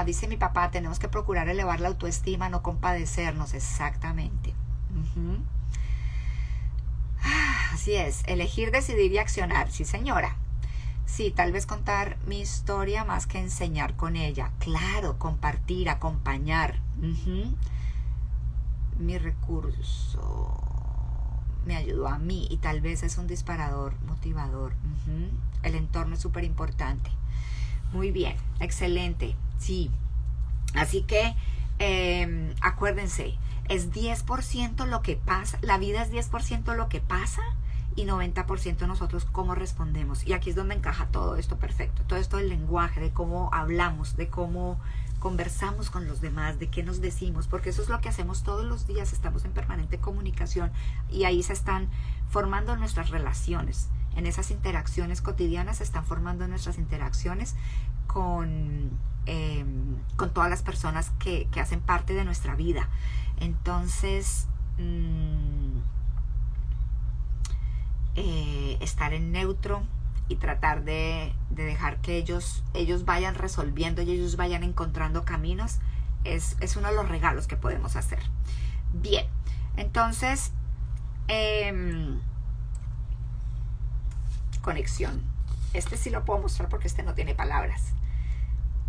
Dice mi papá, tenemos que procurar elevar la autoestima, no compadecernos. Exactamente. Así es, elegir, decidir y accionar. Sí, señora. Sí, tal vez contar mi historia más que enseñar con ella. Claro, compartir, acompañar. Mi recurso me ayudó a mí y tal vez es un disparador motivador. El entorno es súper importante. Muy bien, excelente. Sí, así que acuérdense, es 10% lo que pasa, la vida es 10% lo que pasa y 90% nosotros cómo respondemos. Y aquí es donde encaja todo esto perfecto, todo esto del lenguaje, de cómo hablamos, de cómo conversamos con los demás, de qué nos decimos, porque eso es lo que hacemos todos los días, estamos en permanente comunicación y ahí se están formando nuestras relaciones. En esas interacciones cotidianas se están formando nuestras interacciones con todas las personas que hacen parte de nuestra vida. Entonces, estar en neutro y tratar de dejar que ellos vayan resolviendo y ellos vayan encontrando caminos es uno de los regalos que podemos hacer. Bien, entonces, conexión. Este sí lo puedo mostrar porque este no tiene palabras.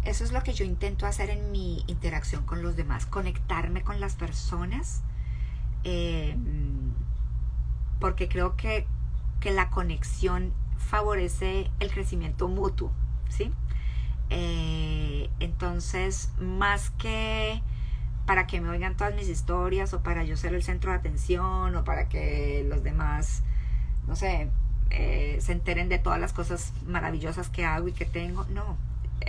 Eso es lo que yo intento hacer en mi interacción con los demás, conectarme con las personas, porque creo que la conexión favorece el crecimiento mutuo, ¿sí? Entonces, más que para que me oigan todas mis historias o para yo ser el centro de atención o para que los demás, no sé, se enteren de todas las cosas maravillosas que hago y que tengo, no.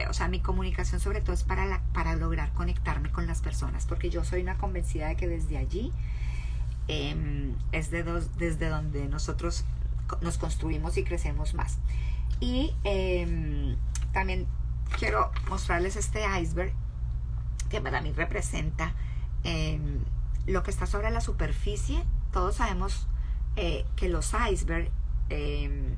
O sea, mi comunicación sobre todo es para lograr conectarme con las personas, porque yo soy una convencida de que desde allí es desde donde nosotros nos construimos y crecemos más. Y también quiero mostrarles este iceberg que para mí representa lo que está sobre la superficie. Todos sabemos que los icebergs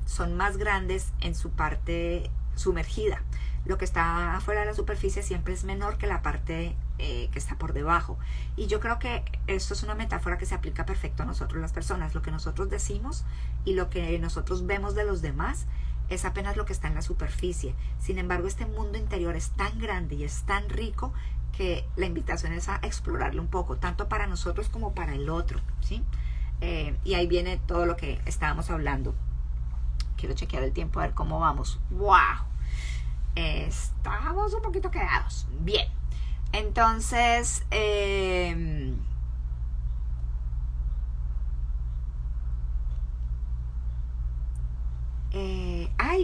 son más grandes en su parte sumergida. Lo que está afuera de la superficie siempre es menor que la parte que está por debajo. Y yo creo que esto es una metáfora que se aplica perfecto a nosotros las personas. Lo que nosotros decimos y lo que nosotros vemos de los demás es apenas lo que está en la superficie. Sin embargo, este mundo interior es tan grande y es tan rico que la invitación es a explorarlo un poco, tanto para nosotros como para el otro, ¿sí? Y ahí viene todo lo que estábamos hablando. Quiero chequear el tiempo a ver cómo vamos. ¡Wow! Estamos un poquito quedados. Bien, entonces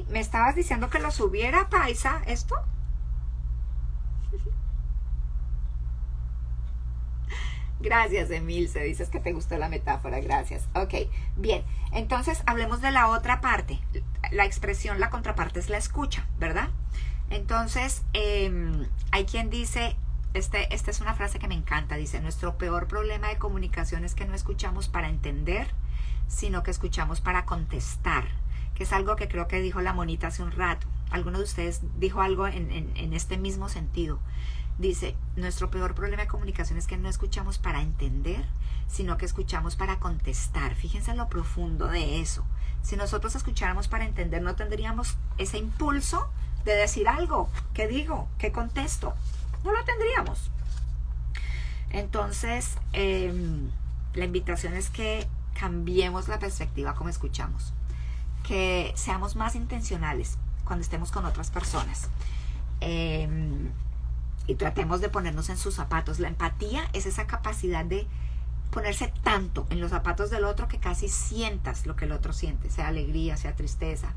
¿me estabas diciendo que lo subiera, Paisa, esto? Gracias, Emilce, dices que te gustó la metáfora, gracias. Ok, bien, entonces hablemos de la otra parte. La expresión, la contraparte es la escucha, ¿verdad? Entonces, hay quien dice, esta es una frase que me encanta, dice, nuestro peor problema de comunicación es que no escuchamos para entender, sino que escuchamos para contestar, que es algo que creo que dijo la monita hace un rato. Alguno de ustedes dijo algo en este mismo sentido. Dice, nuestro peor problema de comunicación es que no escuchamos para entender, sino que escuchamos para contestar. Fíjense en lo profundo de eso. Si nosotros escucháramos para entender, no tendríamos ese impulso de decir algo. ¿Qué digo? ¿Qué contesto? No lo tendríamos. Entonces, la invitación es que cambiemos la perspectiva como escuchamos. Que seamos más intencionales cuando estemos con otras personas. Y tratemos de ponernos en sus zapatos. La empatía es esa capacidad de ponerse tanto en los zapatos del otro que casi sientas lo que el otro siente, sea alegría, sea tristeza.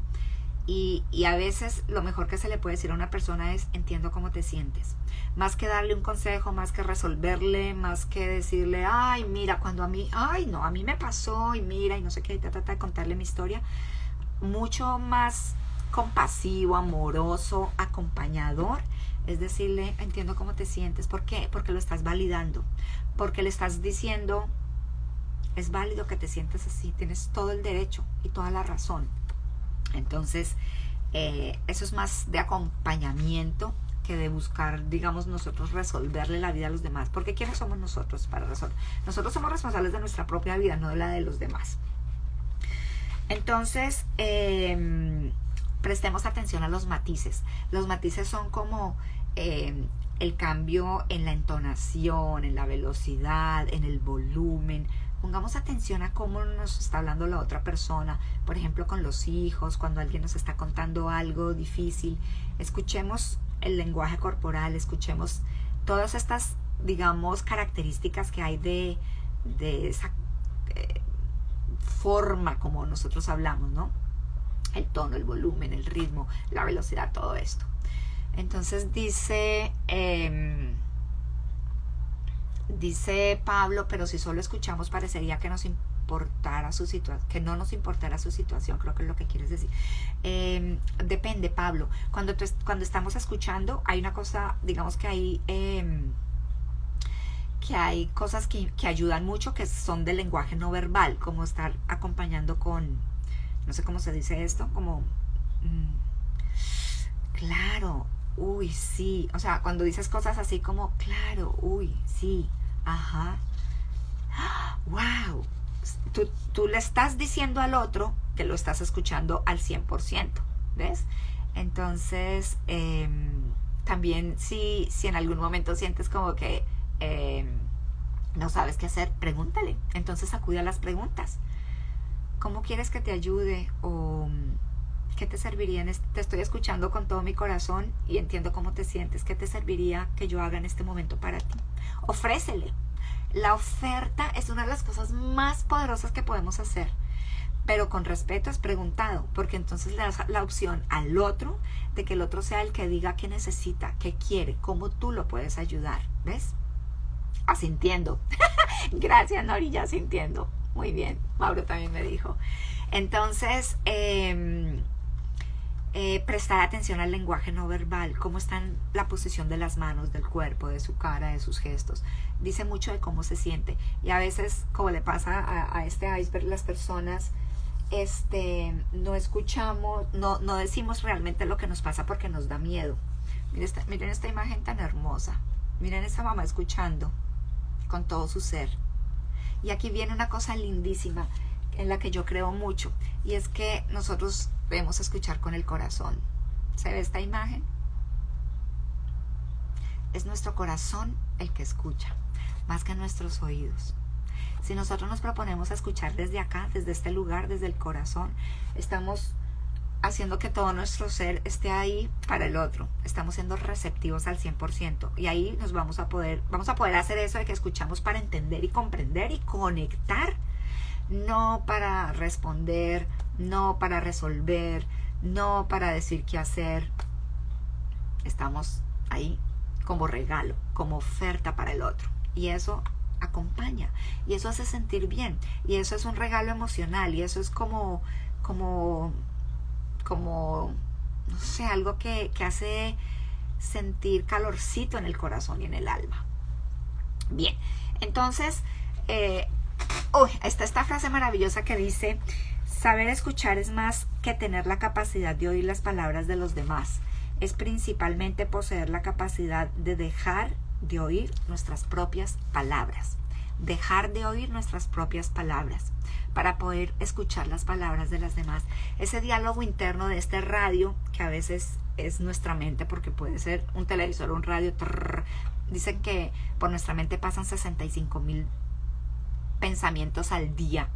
Y a veces lo mejor que se le puede decir a una persona es, entiendo cómo te sientes. Más que darle un consejo, más que resolverle, más que decirle, ay, mira, cuando a mí, ay, no, a mí me pasó, y mira, y no sé qué, y trata de contarle mi historia. Mucho más compasivo, amoroso, acompañador, es decirle, entiendo cómo te sientes. ¿Por qué? Porque lo estás validando, porque le estás diciendo, es válido que te sientas así, tienes todo el derecho y toda la razón. Entonces, eso es más de acompañamiento que de buscar, digamos, nosotros resolverle la vida a los demás. Porque ¿quiénes somos nosotros para resolver? Nosotros somos responsables de nuestra propia vida, no de la de los demás. Entonces, prestemos atención a los matices. Los matices son como el cambio en la entonación, en la velocidad, en el volumen. Pongamos atención a cómo nos está hablando la otra persona, por ejemplo con los hijos, cuando alguien nos está contando algo difícil. Escuchemos el lenguaje corporal, escuchemos todas estas, digamos, características que hay de esa forma como nosotros hablamos, ¿no? El tono, el volumen, el ritmo, la velocidad, todo esto. Entonces dice Pablo, pero si solo escuchamos parecería que nos importara su situación, que no nos importara su situación, creo que es lo que quieres decir. Depende, Pablo. Cuando estamos escuchando, hay una cosa, digamos que hay cosas que ayudan mucho, que son del lenguaje no verbal, como estar acompañando con, no sé cómo se dice esto, como, claro, uy, sí, o sea, cuando dices cosas así como, claro, uy, sí, ajá, wow, tú le estás diciendo al otro que lo estás escuchando al 100%, ¿ves? Entonces, también si en algún momento sientes como que no sabes qué hacer, pregúntale. Entonces acude a las preguntas. ¿Cómo quieres que te ayude? ¿O qué te serviría? Te estoy escuchando con todo mi corazón y entiendo cómo te sientes. ¿Qué te serviría que yo haga en este momento para ti? Ofrécele. La oferta es una de las cosas más poderosas que podemos hacer. Pero con respeto, es preguntado, porque entonces le das la opción al otro de que el otro sea el que diga qué necesita, qué quiere, cómo tú lo puedes ayudar. ¿Ves? Asintiendo. Gracias, Nori, ya asintiendo. Muy bien, Mauro también me dijo. Entonces, prestar atención al lenguaje no verbal, cómo está la posición de las manos, del cuerpo, de su cara, de sus gestos. Dice mucho de cómo se siente. Y a veces, como le pasa a este iceberg, las personas no escuchamos, no decimos realmente lo que nos pasa porque nos da miedo. Miren esta imagen tan hermosa. Miren esa mamá escuchando con todo su ser. Y aquí viene una cosa lindísima en la que yo creo mucho, y es que nosotros debemos escuchar con el corazón. ¿Se ve esta imagen? Es nuestro corazón el que escucha, más que nuestros oídos. Si nosotros nos proponemos a escuchar desde acá, desde este lugar, desde el corazón, estamos haciendo que todo nuestro ser esté ahí para el otro. Estamos siendo receptivos al 100%. Y ahí vamos a poder hacer eso de que escuchamos para entender y comprender y conectar. No para responder, no para resolver, no para decir qué hacer. Estamos ahí como regalo, como oferta para el otro. Y eso acompaña, y eso hace sentir bien, y eso es un regalo emocional, y eso es como no sé, algo que hace sentir calorcito en el corazón y en el alma. Bien, entonces, está esta frase maravillosa que dice: saber escuchar es más que tener la capacidad de oír las palabras de los demás. Es principalmente poseer la capacidad de dejar de oír nuestras propias palabras. Dejar de oír nuestras propias palabras para poder escuchar las palabras de las demás. Ese diálogo interno de este radio, que a veces es nuestra mente, porque puede ser un televisor o un radio. Dicen que por nuestra mente pasan 65,000 pensamientos al día.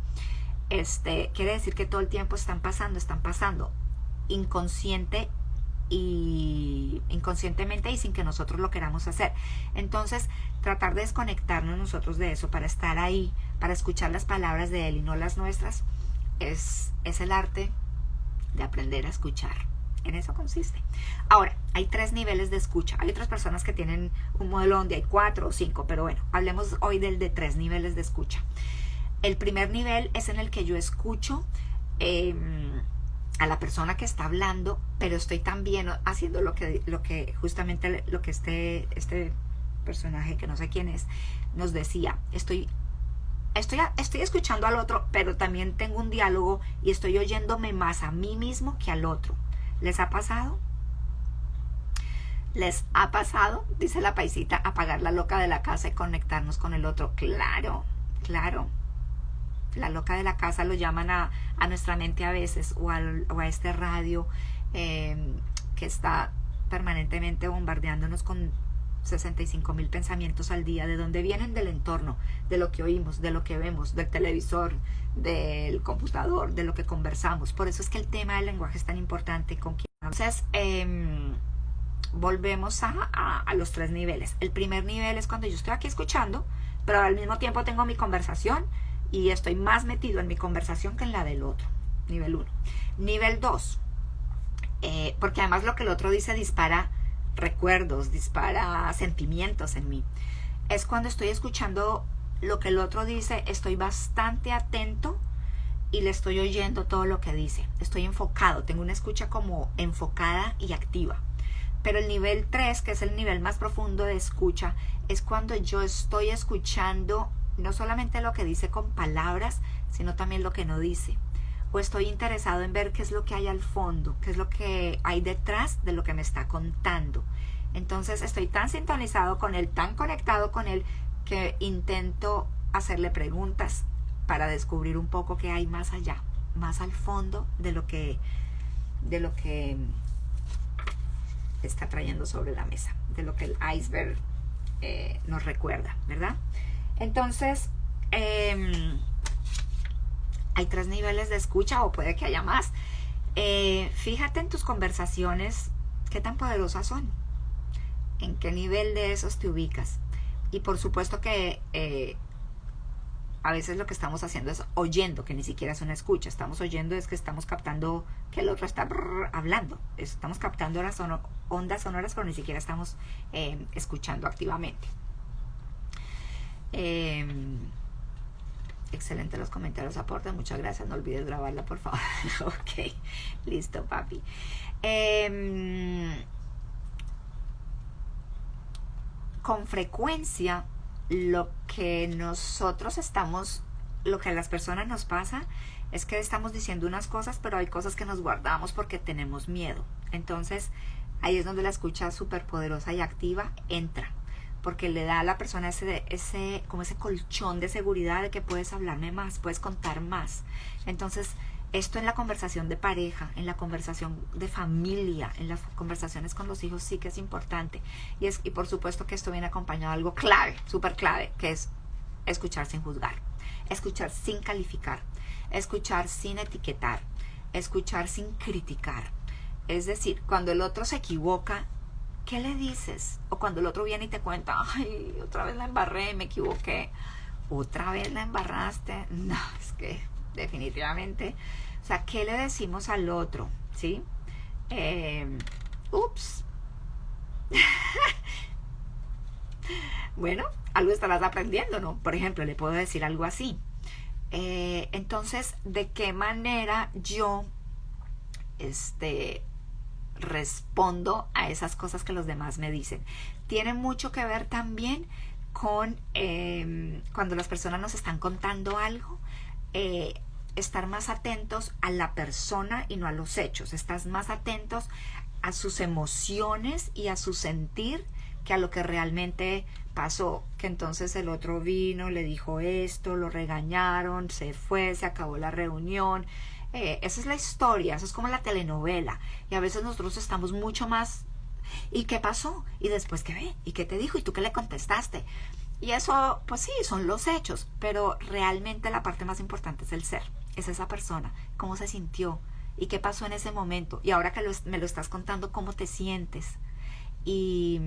Quiere decir que todo el tiempo están pasando inconscientemente y sin que nosotros lo queramos hacer. Entonces, tratar de desconectarnos nosotros de eso para estar ahí, para escuchar las palabras de él y no las nuestras, es el arte de aprender a escuchar. En eso consiste. Ahora, hay 3 niveles de escucha. Hay otras personas que tienen un modelo donde hay 4 o 5, pero bueno, hablemos hoy del de 3 niveles de escucha. El primer nivel es en el que yo escucho a la persona que está hablando, pero estoy también haciendo lo que justamente lo que este personaje, que no sé quién es, nos decía. Estoy escuchando al otro, pero también tengo un diálogo y estoy oyéndome más a mí mismo que al otro. ¿Les ha pasado? ¿Les ha pasado? Dice la paisita, apagar la loca de la casa y conectarnos con el otro. Claro, claro. La loca de la casa lo llaman a nuestra mente a veces, o a este radio que está permanentemente bombardeándonos con 65,000 pensamientos al día. ¿De dónde vienen? Del entorno, de lo que oímos, de lo que vemos, del televisor, del computador, de lo que conversamos. Por eso es que el tema del lenguaje es tan importante. Entonces, volvemos a los 3 niveles. El primer nivel es cuando yo estoy aquí escuchando, pero al mismo tiempo tengo mi conversación y estoy más metido en mi conversación que en la del otro. Nivel 1. Nivel 2, porque además lo que el otro dice dispara recuerdos, dispara sentimientos en mí. Es cuando estoy escuchando lo que el otro dice, estoy bastante atento y le estoy oyendo todo lo que dice. Estoy enfocado, tengo una escucha como enfocada y activa. Pero el nivel 3, que es el nivel más profundo de escucha, es cuando yo estoy escuchando no solamente lo que dice con palabras, sino también lo que no dice. O estoy interesado en ver qué es lo que hay al fondo, qué es lo que hay detrás de lo que me está contando. Entonces estoy tan sintonizado con él, tan conectado con él, que intento hacerle preguntas para descubrir un poco qué hay más allá, más al fondo de lo que está trayendo sobre la mesa, de lo que el iceberg nos recuerda, ¿verdad? Entonces, hay 3 niveles de escucha, o puede que haya más. Fíjate en tus conversaciones, qué tan poderosas son, en qué nivel de esos te ubicas. Y por supuesto que a veces lo que estamos haciendo es oyendo, que ni siquiera es una escucha. Estamos oyendo, es que estamos captando que el otro está hablando. Estamos captando ondas sonoras, pero ni siquiera estamos escuchando activamente. Excelente los comentarios, aportan, muchas gracias, no olvides grabarla por favor. Ok, listo papi. Con frecuencia lo que a las personas nos pasa es que estamos diciendo unas cosas, pero hay cosas que nos guardamos porque tenemos miedo. Entonces ahí es donde la escucha súper poderosa y activa entra, porque le da a la persona ese colchón de seguridad de que puedes hablarme más, puedes contar más. Entonces, esto en la conversación de pareja, en la conversación de familia, en las conversaciones con los hijos sí que es importante. Y por supuesto que esto viene acompañado de algo clave, súper clave, que es escuchar sin juzgar, escuchar sin calificar, escuchar sin etiquetar, escuchar sin criticar. Es decir, cuando el otro se equivoca, ¿qué le dices? O cuando el otro viene y te cuenta, ay, otra vez la embarré, me equivoqué. ¿Otra vez la embarraste? No, es que definitivamente, o sea, ¿qué le decimos al otro? ¿Sí? Ups. Bueno, algo estarás aprendiendo, ¿no? Por ejemplo, le puedo decir algo así. Entonces, ¿de qué manera yo respondo a esas cosas que los demás me dicen? Tiene mucho que ver también con cuando las personas nos están contando algo, estar más atentos a la persona y no a los hechos. Estás más atentos a sus emociones y a su sentir que a lo que realmente pasó, que entonces el otro vino, le dijo esto, lo regañaron, se fue, se acabó la reunión. Esa es la historia, eso es como la telenovela, y a veces nosotros estamos mucho más, ¿y qué pasó? ¿Y después qué ve? ¿Y qué te dijo? ¿Y tú qué le contestaste? Y eso, pues sí, son los hechos, pero realmente la parte más importante es el ser, es esa persona, cómo se sintió y qué pasó en ese momento, y ahora que me lo estás contando, cómo te sientes. Y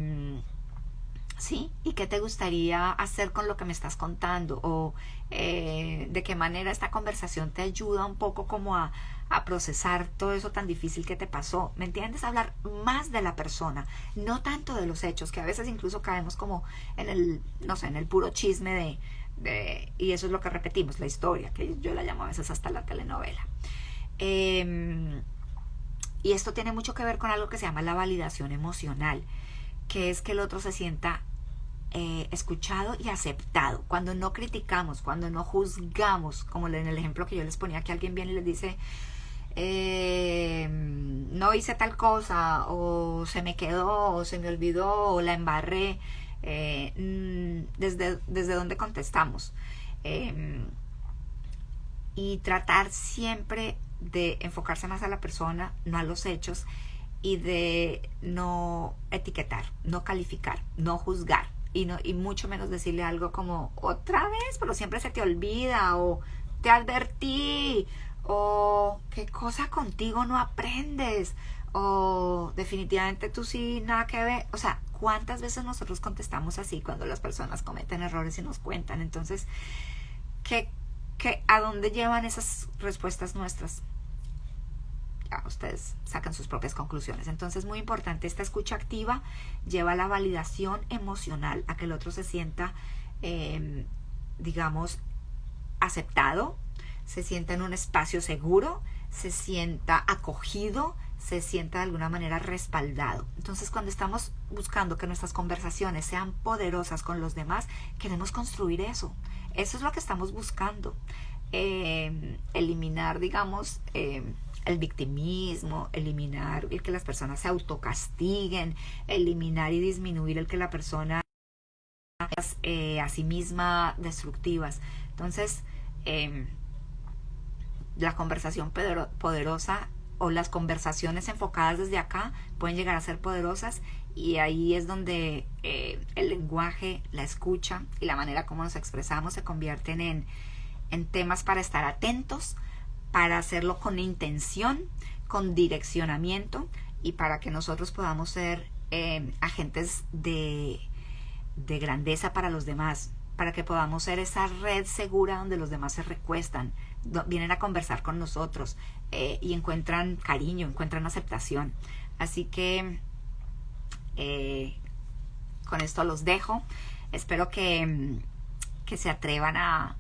sí, ¿y qué te gustaría hacer con lo que me estás contando? O de qué manera esta conversación te ayuda un poco como a procesar todo eso tan difícil que te pasó. ¿Me entiendes? Hablar más de la persona, no tanto de los hechos, que a veces incluso caemos como en el, no sé, en el puro chisme y eso es lo que repetimos, la historia, que yo la llamo a veces hasta la telenovela. Y esto tiene mucho que ver con algo que se llama la validación emocional, que es que el otro se sienta escuchado y aceptado. Cuando no criticamos, cuando no juzgamos, como en el ejemplo que yo les ponía, que alguien viene y les dice, no hice tal cosa, o se me quedó, o se me olvidó, o la embarré, desde donde contestamos. Y tratar siempre de enfocarse más a la persona, no a los hechos, y de no etiquetar, no calificar, no juzgar, y mucho menos decirle algo como otra vez, pero siempre se te olvida, o te advertí, o qué cosa contigo no aprendes, o definitivamente tú sí, nada que ver. O sea, ¿cuántas veces nosotros contestamos así cuando las personas cometen errores y nos cuentan? Entonces, ¿a dónde llevan esas respuestas nuestras? Ya, ustedes sacan sus propias conclusiones. Entonces, muy importante, esta escucha activa lleva a la validación emocional, a que el otro se sienta, digamos, aceptado, se sienta en un espacio seguro, se sienta acogido, se sienta de alguna manera respaldado. Entonces, cuando estamos buscando que nuestras conversaciones sean poderosas con los demás, queremos construir eso. Eso es lo que estamos buscando. Eliminar, digamos, el victimismo, eliminar el que las personas se autocastiguen, eliminar y disminuir el que la persona a sí misma destructivas. Entonces, la conversación poderosa o las conversaciones enfocadas desde acá pueden llegar a ser poderosas, y ahí es donde el lenguaje, la escucha y la manera como nos expresamos se convierten en temas para estar atentos, para hacerlo con intención, con direccionamiento, y para que nosotros podamos ser agentes de grandeza para los demás, para que podamos ser esa red segura donde los demás se recuestan, vienen a conversar con nosotros y encuentran cariño, encuentran aceptación. Así que con esto los dejo. Espero que se atrevan a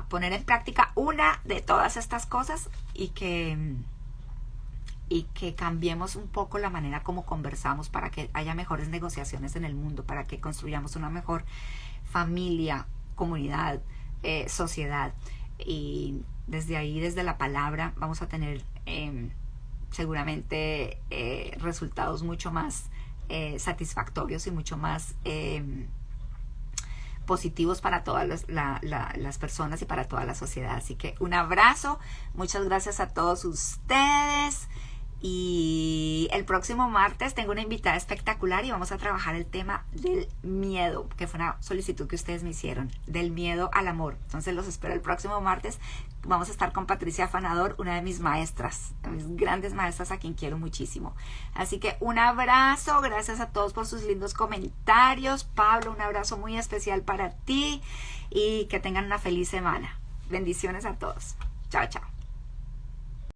poner en práctica una de todas estas cosas, y que cambiemos un poco la manera como conversamos, para que haya mejores negociaciones en el mundo, para que construyamos una mejor familia, comunidad, sociedad. Y desde ahí, desde la palabra, vamos a tener seguramente resultados mucho más satisfactorios y mucho más positivos para todas las personas y para toda la sociedad. Así que un abrazo, muchas gracias a todos ustedes, y el próximo martes tengo una invitada espectacular y vamos a trabajar el tema del miedo, que fue una solicitud que ustedes me hicieron, del miedo al amor. Entonces los espero el próximo martes. Vamos a estar con Patricia Afanador, una de mis maestras, de mis grandes maestras, a quien quiero muchísimo. Así que un abrazo, gracias a todos por sus lindos comentarios. Pablo, un abrazo muy especial para ti, y que tengan una feliz semana. Bendiciones a todos. Chao, chao.